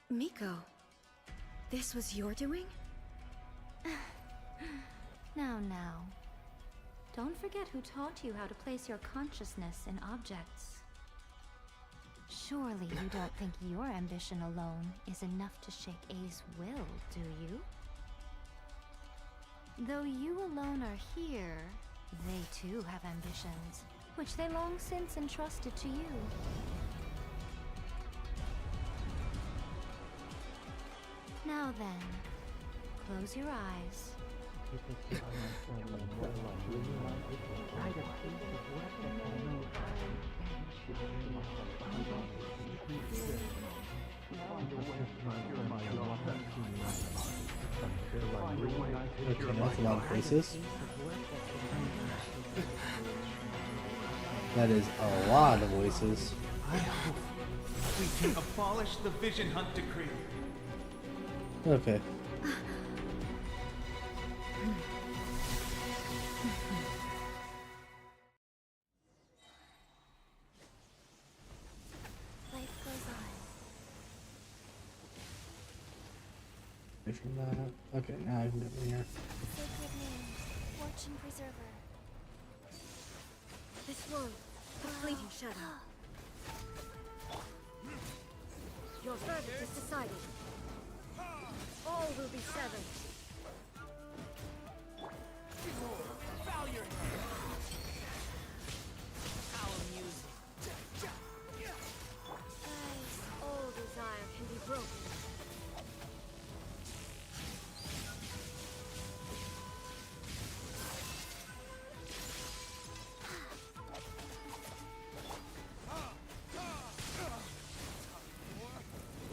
Miko, this was your doing? Now. Don't forget who taught you how to place your consciousness in objects. Surely you don't think your ambition alone is enough to shake A's will, do you? Though you alone are here, they too have ambitions, which they long since entrusted to you. Now then, close your eyes. Okay, that's a lot of voices. That is a lot of voices. I hope we can abolish the Vision Hunt Decree. Okay. Life goes on. Away from that. Okay, now I can get in here. Sacred name, Fortune Preserver. This world, a fleeting shadow. Your verdict is decided. All will be severed. Bow your head. How amusing. Guys, all desire can be broken.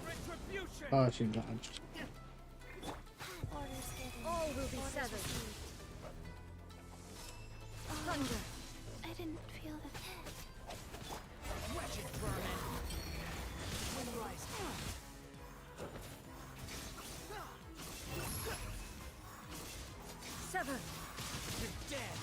Retribution. Oh, she dodged. Orders given. All will be Orders severed. received. Thunder. I didn't feel that. Wretched vermin. Wind rising. Sever. You're dead.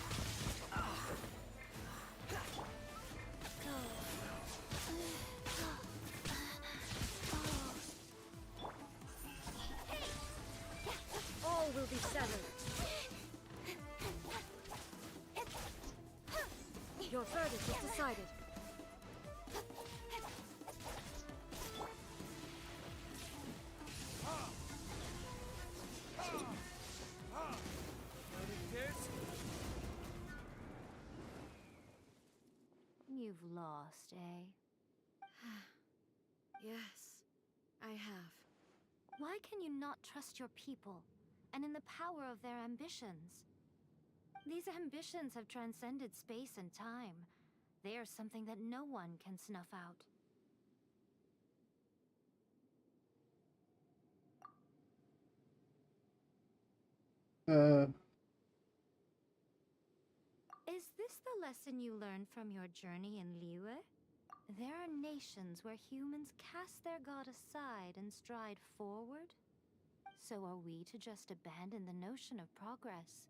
All will be severed. Your verdict is decided. You've lost, eh? Yes, I have. Why can you not trust your people, and in the power of their ambitions? These ambitions have transcended space and time. They are something that no one can snuff out. Is this the lesson you learned from your journey in Liyue? There are nations where humans cast their god aside and stride forward. So are we to just abandon the notion of progress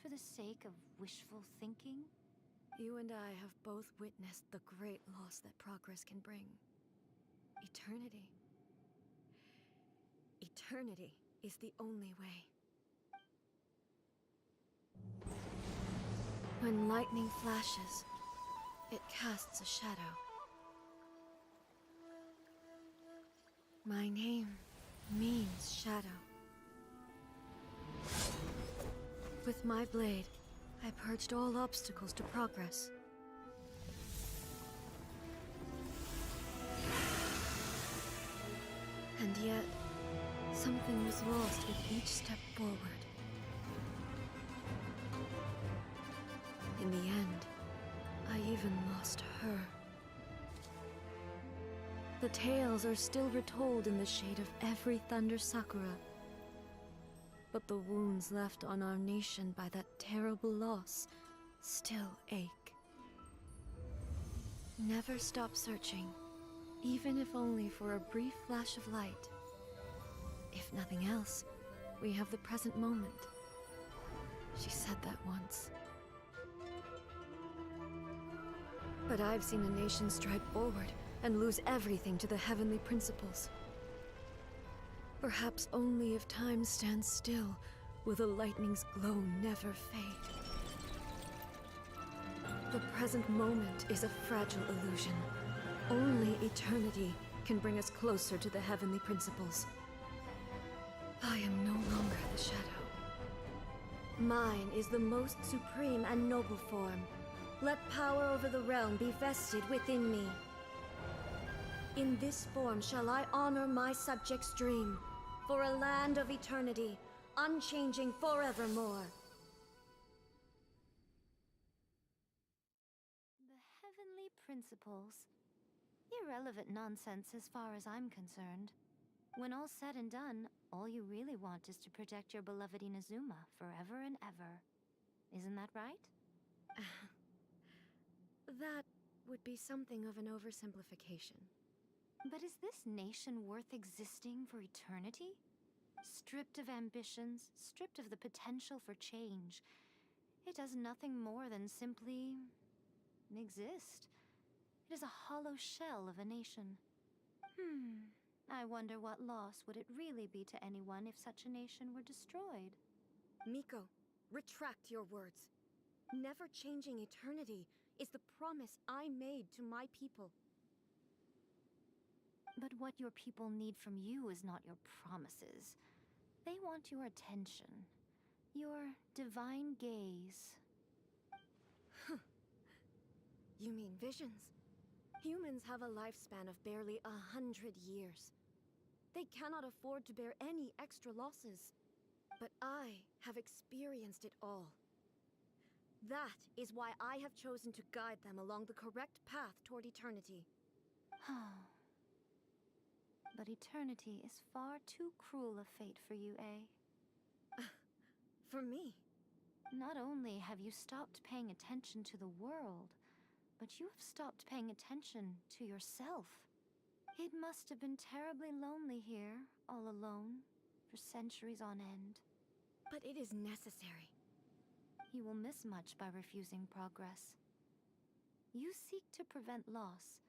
for the sake of wishful thinking? You and I have both witnessed the great loss that progress can bring. Eternity. Eternity is the only way. When lightning flashes, it casts a shadow. My name means shadow. With my blade, I purged all obstacles to progress. And yet, something was lost with each step forward. In the end, I even lost her. The tales are still retold in the shade of every Thunder Sakura. But the wounds left on our nation by that terrible loss still ache. Never stop searching, even if only for a brief flash of light. If nothing else, we have the present moment. She said that once. But I've seen a nation stride forward and lose everything to the heavenly principles. Perhaps only if time stands still will the lightning's glow never fade. The present moment is a fragile illusion. Only eternity can bring us closer to the heavenly principles. I am no longer the shadow. Mine is the most supreme and noble form. Let power over the realm be vested within me. In this form shall I honor my subjects' dream, for a land of eternity, unchanging forevermore. The heavenly principles. Irrelevant nonsense as far as I'm concerned. When all's said and done, all you really want is to protect your beloved Inazuma forever and ever. Isn't that right? That would be something of an oversimplification. But is this nation worth existing for eternity? Stripped of ambitions, stripped of the potential for change. It does nothing more than simply exist. It is a hollow shell of a nation. I wonder what loss would it really be to anyone if such a nation were destroyed? Miko, retract your words. Never changing eternity is the promise I made to my people. But what your people need from you is not your promises. They want your attention. Your divine gaze. You mean visions? Humans have a lifespan of barely 100 years. They cannot afford to bear any extra losses. But I have experienced it all. That is why I have chosen to guide them along the correct path toward eternity. But eternity is far too cruel a fate for you, eh? For me? Not only have you stopped paying attention to the world, but you have stopped paying attention to yourself. It must have been terribly lonely here, all alone, for centuries on end. But it is necessary. You will miss much by refusing progress. You seek to prevent loss,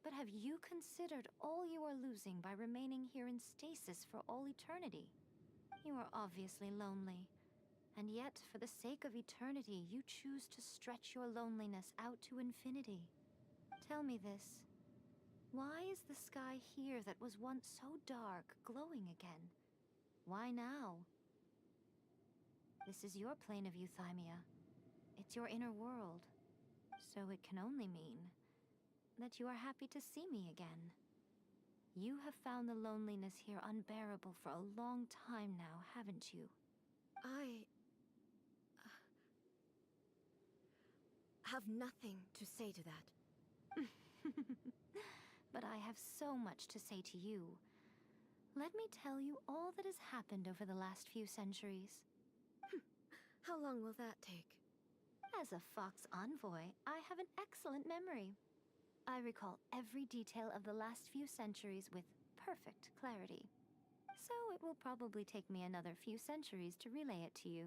but have you considered all you are losing by remaining here in stasis for all eternity? You are obviously lonely, and yet, for the sake of eternity, you choose to stretch your loneliness out to infinity. Tell me this. Why is the sky here that was once so dark glowing again? Why now? This is your plane of euthymia. It's your inner world. So it can only mean that you are happy to see me again. You have found the loneliness here unbearable for a long time now, haven't you? I have nothing to say to that. But I have so much to say to you. Let me tell you all that has happened over the last few centuries. How long will that take? As a Fox envoy, I have an excellent memory. I recall every detail of the last few centuries with perfect clarity. So it will probably take me another few centuries to relay it to you.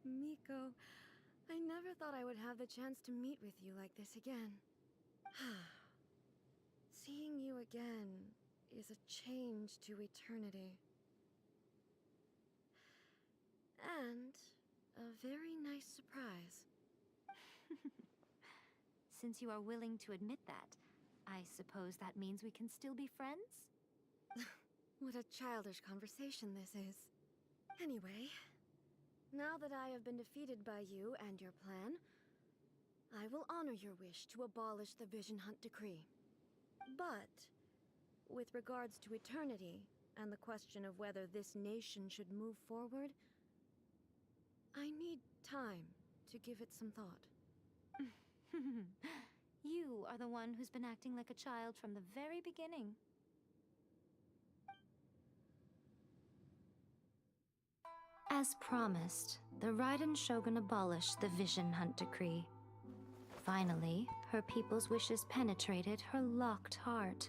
Miko, I never thought I would have the chance to meet with you like this again. Seeing you again is a change to eternity. very nice surprise. Since you are willing to admit that, I suppose that means we can still be friends? What a childish conversation this is. Anyway, now that I have been defeated by you and your plan, I will honor your wish to abolish the Vision Hunt Decree. But, with regards to eternity, and the question of whether this nation should move forward, I need time to give it some thought. You are the one who's been acting like a child from the very beginning. As promised, the Raiden Shogun abolished the Vision Hunt Decree. Finally, her people's wishes penetrated her locked heart.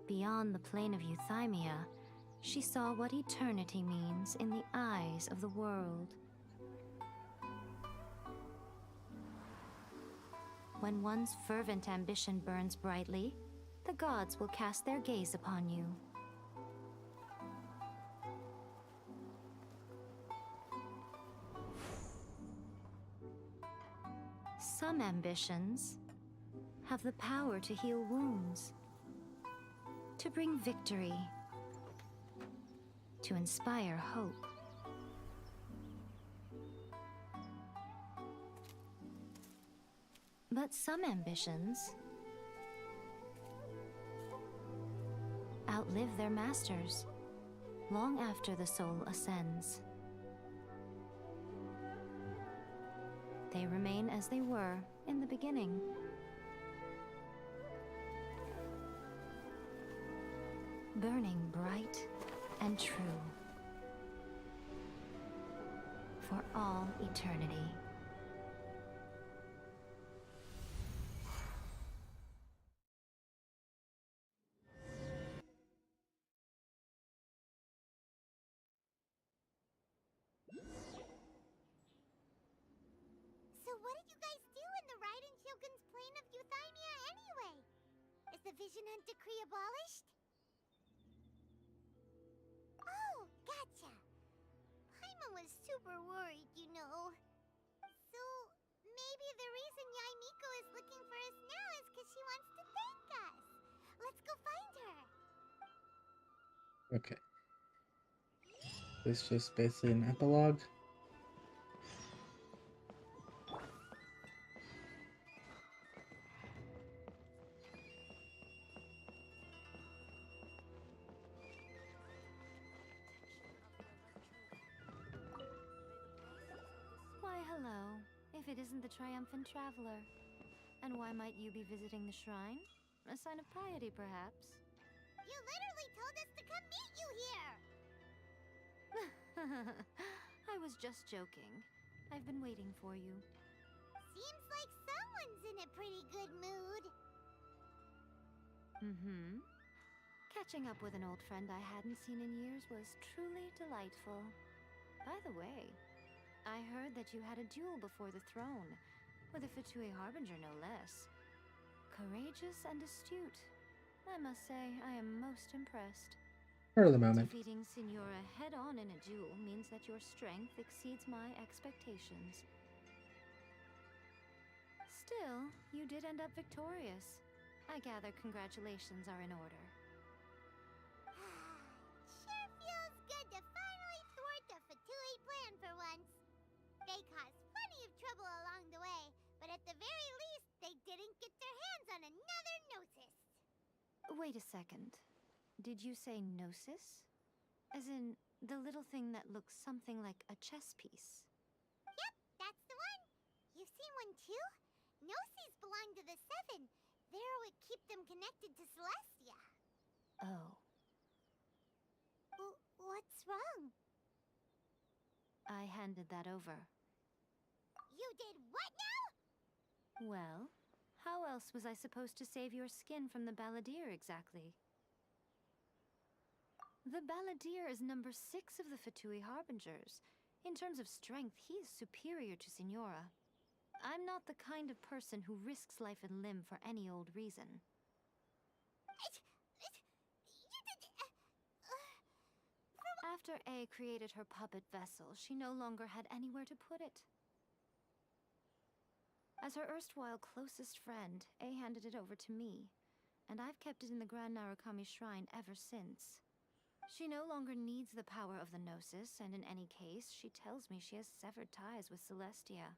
Beyond the plane of euthymia, she saw what eternity means in the eyes of the world. When one's fervent ambition burns brightly, the gods will cast their gaze upon you. Some ambitions have the power to heal wounds, to bring victory, to inspire hope. But some ambitions outlive their masters long after the soul ascends. They remain as they were in the beginning. Burning bright and true for all eternity. So what did you guys do in the Raiden Shogun's plane of euthymia anyway? Is the Vision Hunt Decree abolished? Oh, gotcha. Paimon was super worried, you know. So, maybe the reason Yai Miko is looking for us now is because she wants to thank us. Let's go find her. Okay. This just basically an epilogue. Why, hello, if it isn't the triumphant traveler. And why might you be visiting the shrine? A sign of piety, perhaps? You literally told us to come meet you here! I was just joking. I've been waiting for you. Seems like someone's in a pretty good mood. Mm-hmm. Catching up with an old friend I hadn't seen in years was truly delightful. By the way, I heard that you had a duel before the throne, with a Fatui Harbinger no less. Courageous and astute. I must say, I am most impressed. For the moment. Defeating Signora head-on in a duel means that your strength exceeds my expectations. Still, you did end up victorious. I gather congratulations are in order. Sure feels good to finally thwart the Fatui plan for once. They caused plenty of trouble along the way, but at the very least, they didn't get their hands on another Gnosis. Wait a second. Did you say Gnosis? As in, the little thing that looks something like a chess piece? Yep, that's the one. You've seen one too? Gnosis belong to the Seven. They're what keep them connected to Celestia. Oh. What's wrong? I handed that over. You did what now? Well, how else was I supposed to save your skin from the Balladeer exactly? The Balladeer is number 6 of the Fatui Harbingers. In terms of strength, he is superior to Signora. I'm not the kind of person who risks life and limb for any old reason. After A created her puppet vessel, she no longer had anywhere to put it. As her erstwhile closest friend, A handed it over to me, and I've kept it in the Grand Narukami Shrine ever since. She no longer needs the power of the Gnosis, and in any case, she tells me she has severed ties with Celestia.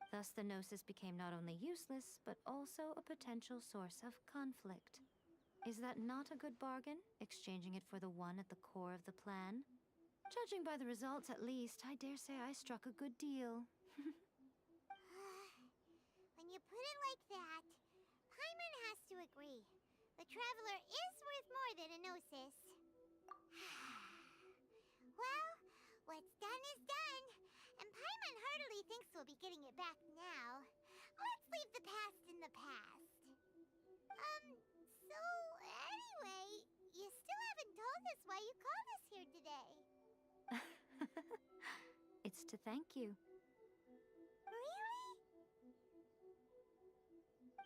Thus, the Gnosis became not only useless, but also a potential source of conflict. Is that not a good bargain, exchanging it for the one at the core of the plan? Judging by the results, at least, I dare say I struck a good deal. When you put it like that, Paimon has to agree. The Traveler is worth more than a Gnosis. Well, what's done is done, and Paimon heartily thinks we'll be getting it back now. Let's leave the past in the past. So anyway, you still haven't told us why you called us here today. It's to thank you. Really?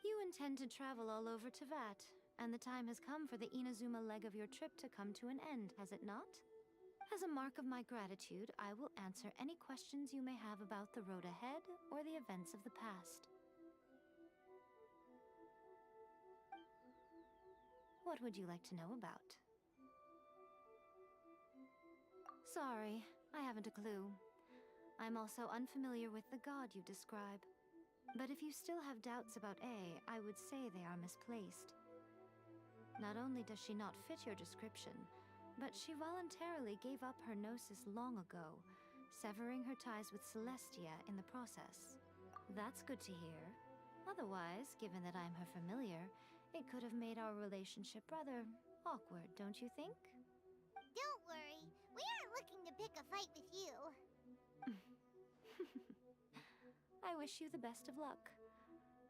You intend to travel all over Teyvat, and the time has come for the Inazuma leg of your trip to come to an end, has it not? As a mark of my gratitude, I will answer any questions you may have about the road ahead or the events of the past. What would you like to know about? Sorry, I haven't a clue. I'm also unfamiliar with the god you describe. But if you still have doubts about A, I would say they are misplaced. Not only does she not fit your description, but she voluntarily gave up her Gnosis long ago, severing her ties with Celestia in the process. That's good to hear. Otherwise, given that I'm her familiar, it could have made our relationship rather awkward, don't you think? Don't worry, we aren't looking to pick a fight with you. I wish you the best of luck.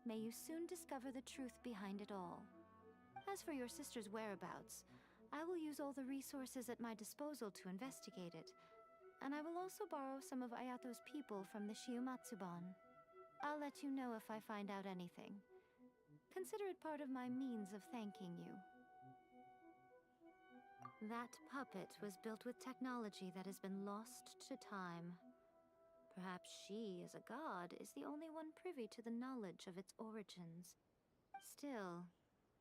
May you soon discover the truth behind it all. As for your sister's whereabouts, I will use all the resources at my disposal to investigate it, and I will also borrow some of Ayato's people from the Shiumatsuban. I'll let you know if I find out anything. Consider it part of my means of thanking you. That puppet was built with technology that has been lost to time. Perhaps she, as a god, is the only one privy to the knowledge of its origins. Still,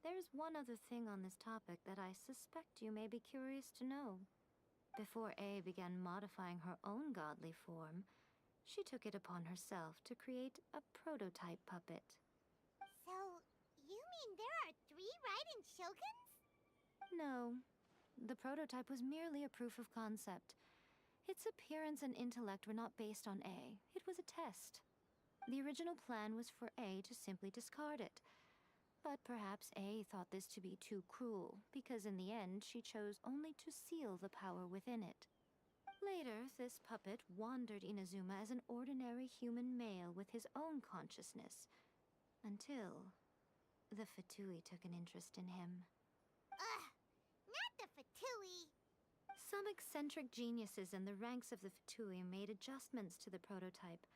there's one other thing on this topic that I suspect you may be curious to know. Before A began modifying her own godly form, she took it upon herself to create a prototype puppet. So, you mean there are 3 Raiden Shoguns? No, the prototype was merely a proof of concept. Its appearance and intellect were not based on A. It was a test. The original plan was for A to simply discard it. But perhaps A thought this to be too cruel, because in the end she chose only to seal the power within it. Later, this puppet wandered Inazuma as an ordinary human male with his own consciousness, until the Fatui took an interest in him. Ugh, not the Fatui! Some eccentric geniuses in the ranks of the Fatui made adjustments to the prototype,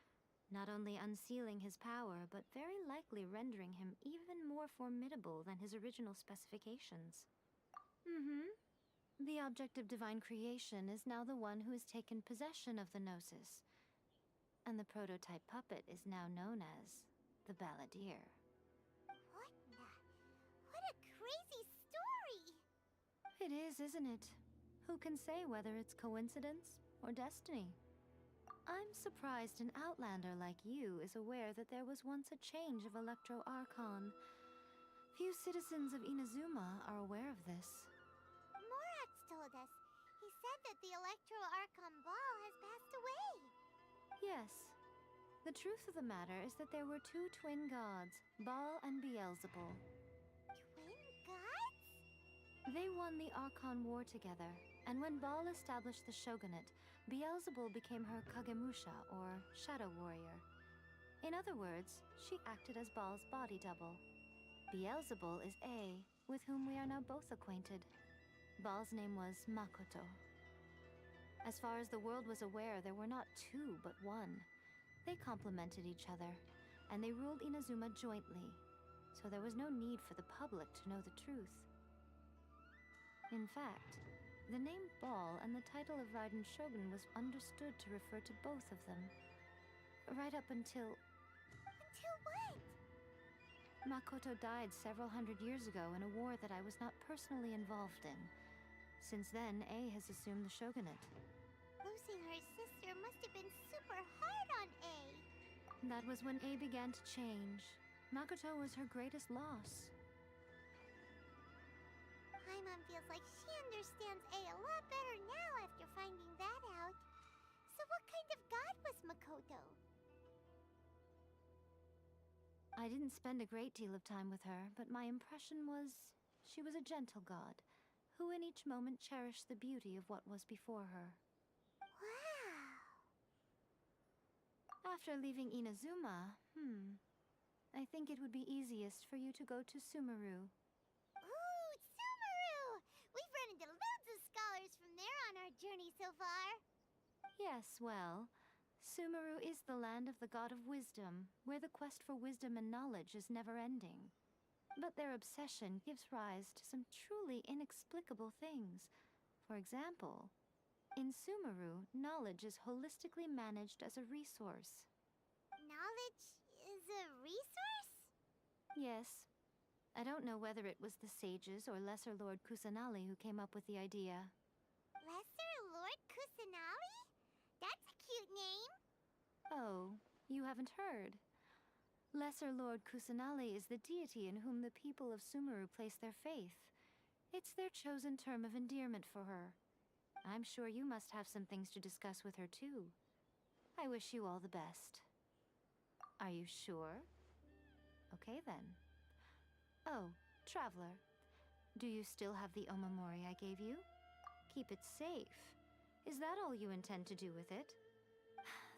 not only unsealing his power, but very likely rendering him even more formidable than his original specifications. The object of divine creation is now the one who has taken possession of the Gnosis, and the prototype puppet is now known as the Balladeer. What a crazy story! It is, isn't it? Who can say whether it's coincidence or destiny? I'm surprised an outlander like you is aware that there was once a change of Electro Archon. Few citizens of Inazuma are aware of this. Morax told us. He said that the Electro Archon Ball has passed away. Yes. The truth of the matter is that there were 2 twin gods, Baal and Beelzebul. Twin gods? They won the Archon War together, and when Baal established the shogunate, Beelzebul became her Kagemusha, or shadow warrior. In other words, she acted as Baal's body double. Beelzebul is A, with whom we are now both acquainted. Baal's name was Makoto. As far as the world was aware, there were not 2, but 1. They complemented each other, and they ruled Inazuma jointly, so there was no need for the public to know the truth. In fact, The name Ball and the title of Raiden Shogun was understood to refer to both of them. Right up until... Until what? Makoto died several hundred years ago in a war that I was not personally involved in. Since then, A has assumed the shogunate. Losing her sister must have been super hard on A. That was when A began to change. Makoto was her greatest loss. Paimon feels like she understands A a lot better now after finding that out. So what kind of god was Makoto? I didn't spend a great deal of time with her, but my impression was she was a gentle god, who in each moment cherished the beauty of what was before her. Wow. After leaving Inazuma, I think it would be easiest for you to go to Sumeru. Ooh, Sumeru! We've run into loads of scholars from there on our journey so far. Yes, well, Sumeru is the land of the god of wisdom, where the quest for wisdom and knowledge is never-ending. But their obsession gives rise to some truly inexplicable things. For example, in Sumeru, knowledge is holistically managed as a resource. Knowledge is a resource? Yes. I don't know whether it was the sages or Lesser Lord Kusanali who came up with the idea. Lesser Lord Kusanali? That's a cute name. Oh, you haven't heard. Lesser Lord Kusanali is the deity in whom the people of Sumeru place their faith. It's their chosen term of endearment for her. I'm sure you must have some things to discuss with her too. I wish you all the best. Are you sure? Okay then. Oh, Traveler. Do you still have the omamori I gave you? Keep it safe. Is that all you intend to do with it?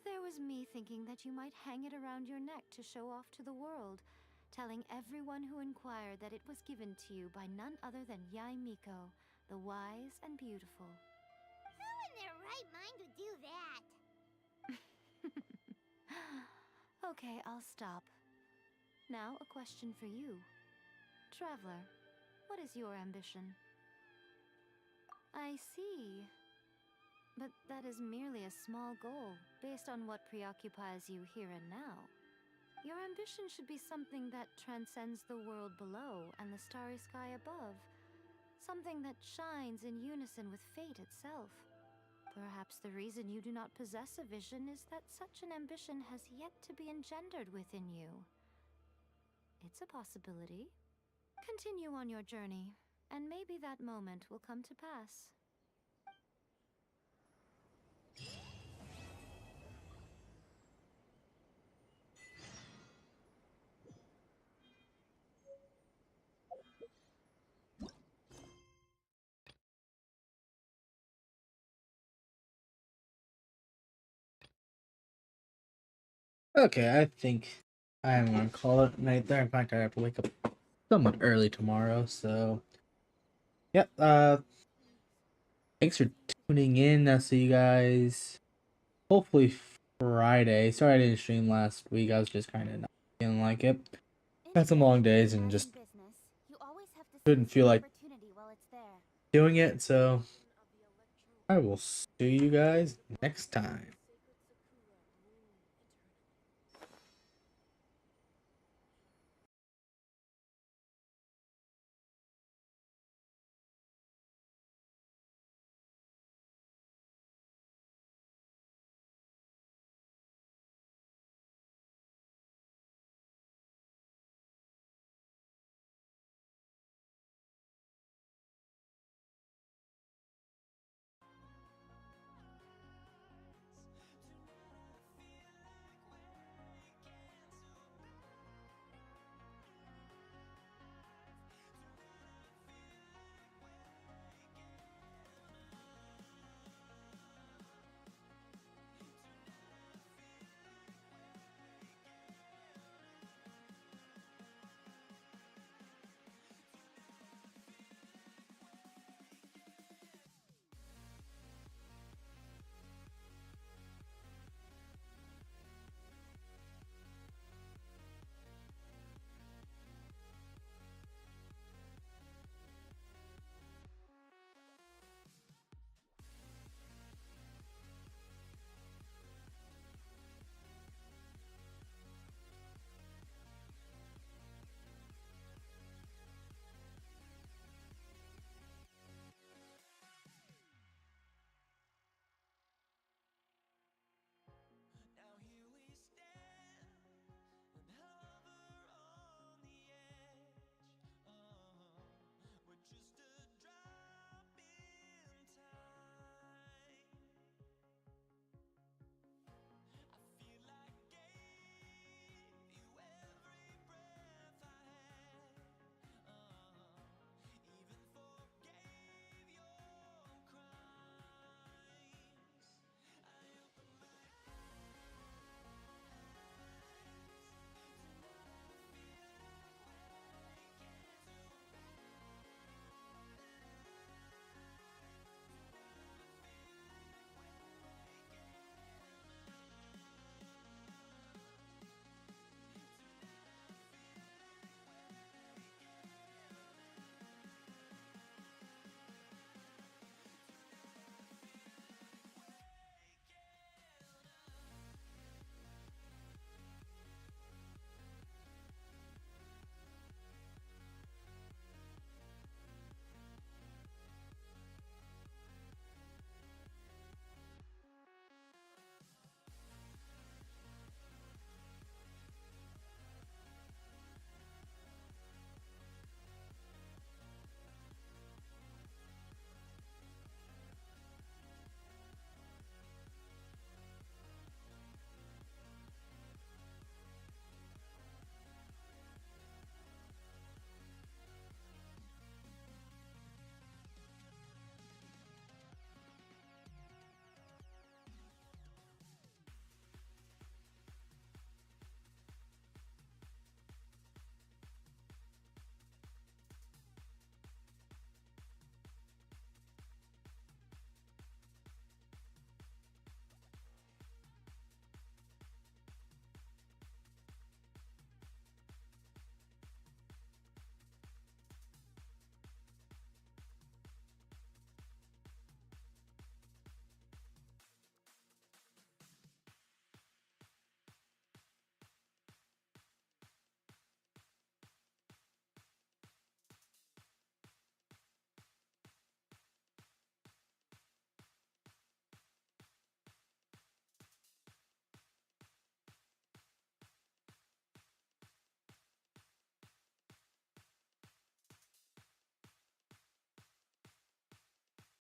There was me thinking that you might hang it around your neck to show off to the world, telling everyone who inquired that it was given to you by none other than Yae Miko, the wise and beautiful. Who in their right mind would do that? Okay, I'll stop. Now, a question for you. Traveler, what is your ambition? I see. But that is merely a small goal, based on what preoccupies you here and now. Your ambition should be something that transcends the world below and the starry sky above. Something that shines in unison with fate itself. Perhaps the reason you do not possess a vision is that such an ambition has yet to be engendered within you. It's a possibility. Continue on your journey, and maybe that moment will come to pass. Okay, I think I'm gonna call it night there. In fact, I have to wake up somewhat early tomorrow, so yep. Thanks for tuning in. I'll see you guys hopefully Friday. Sorry I didn't stream last week. I was just kind of not feeling like it. Had some long days and just couldn't feel like doing it. So I will see you guys next time.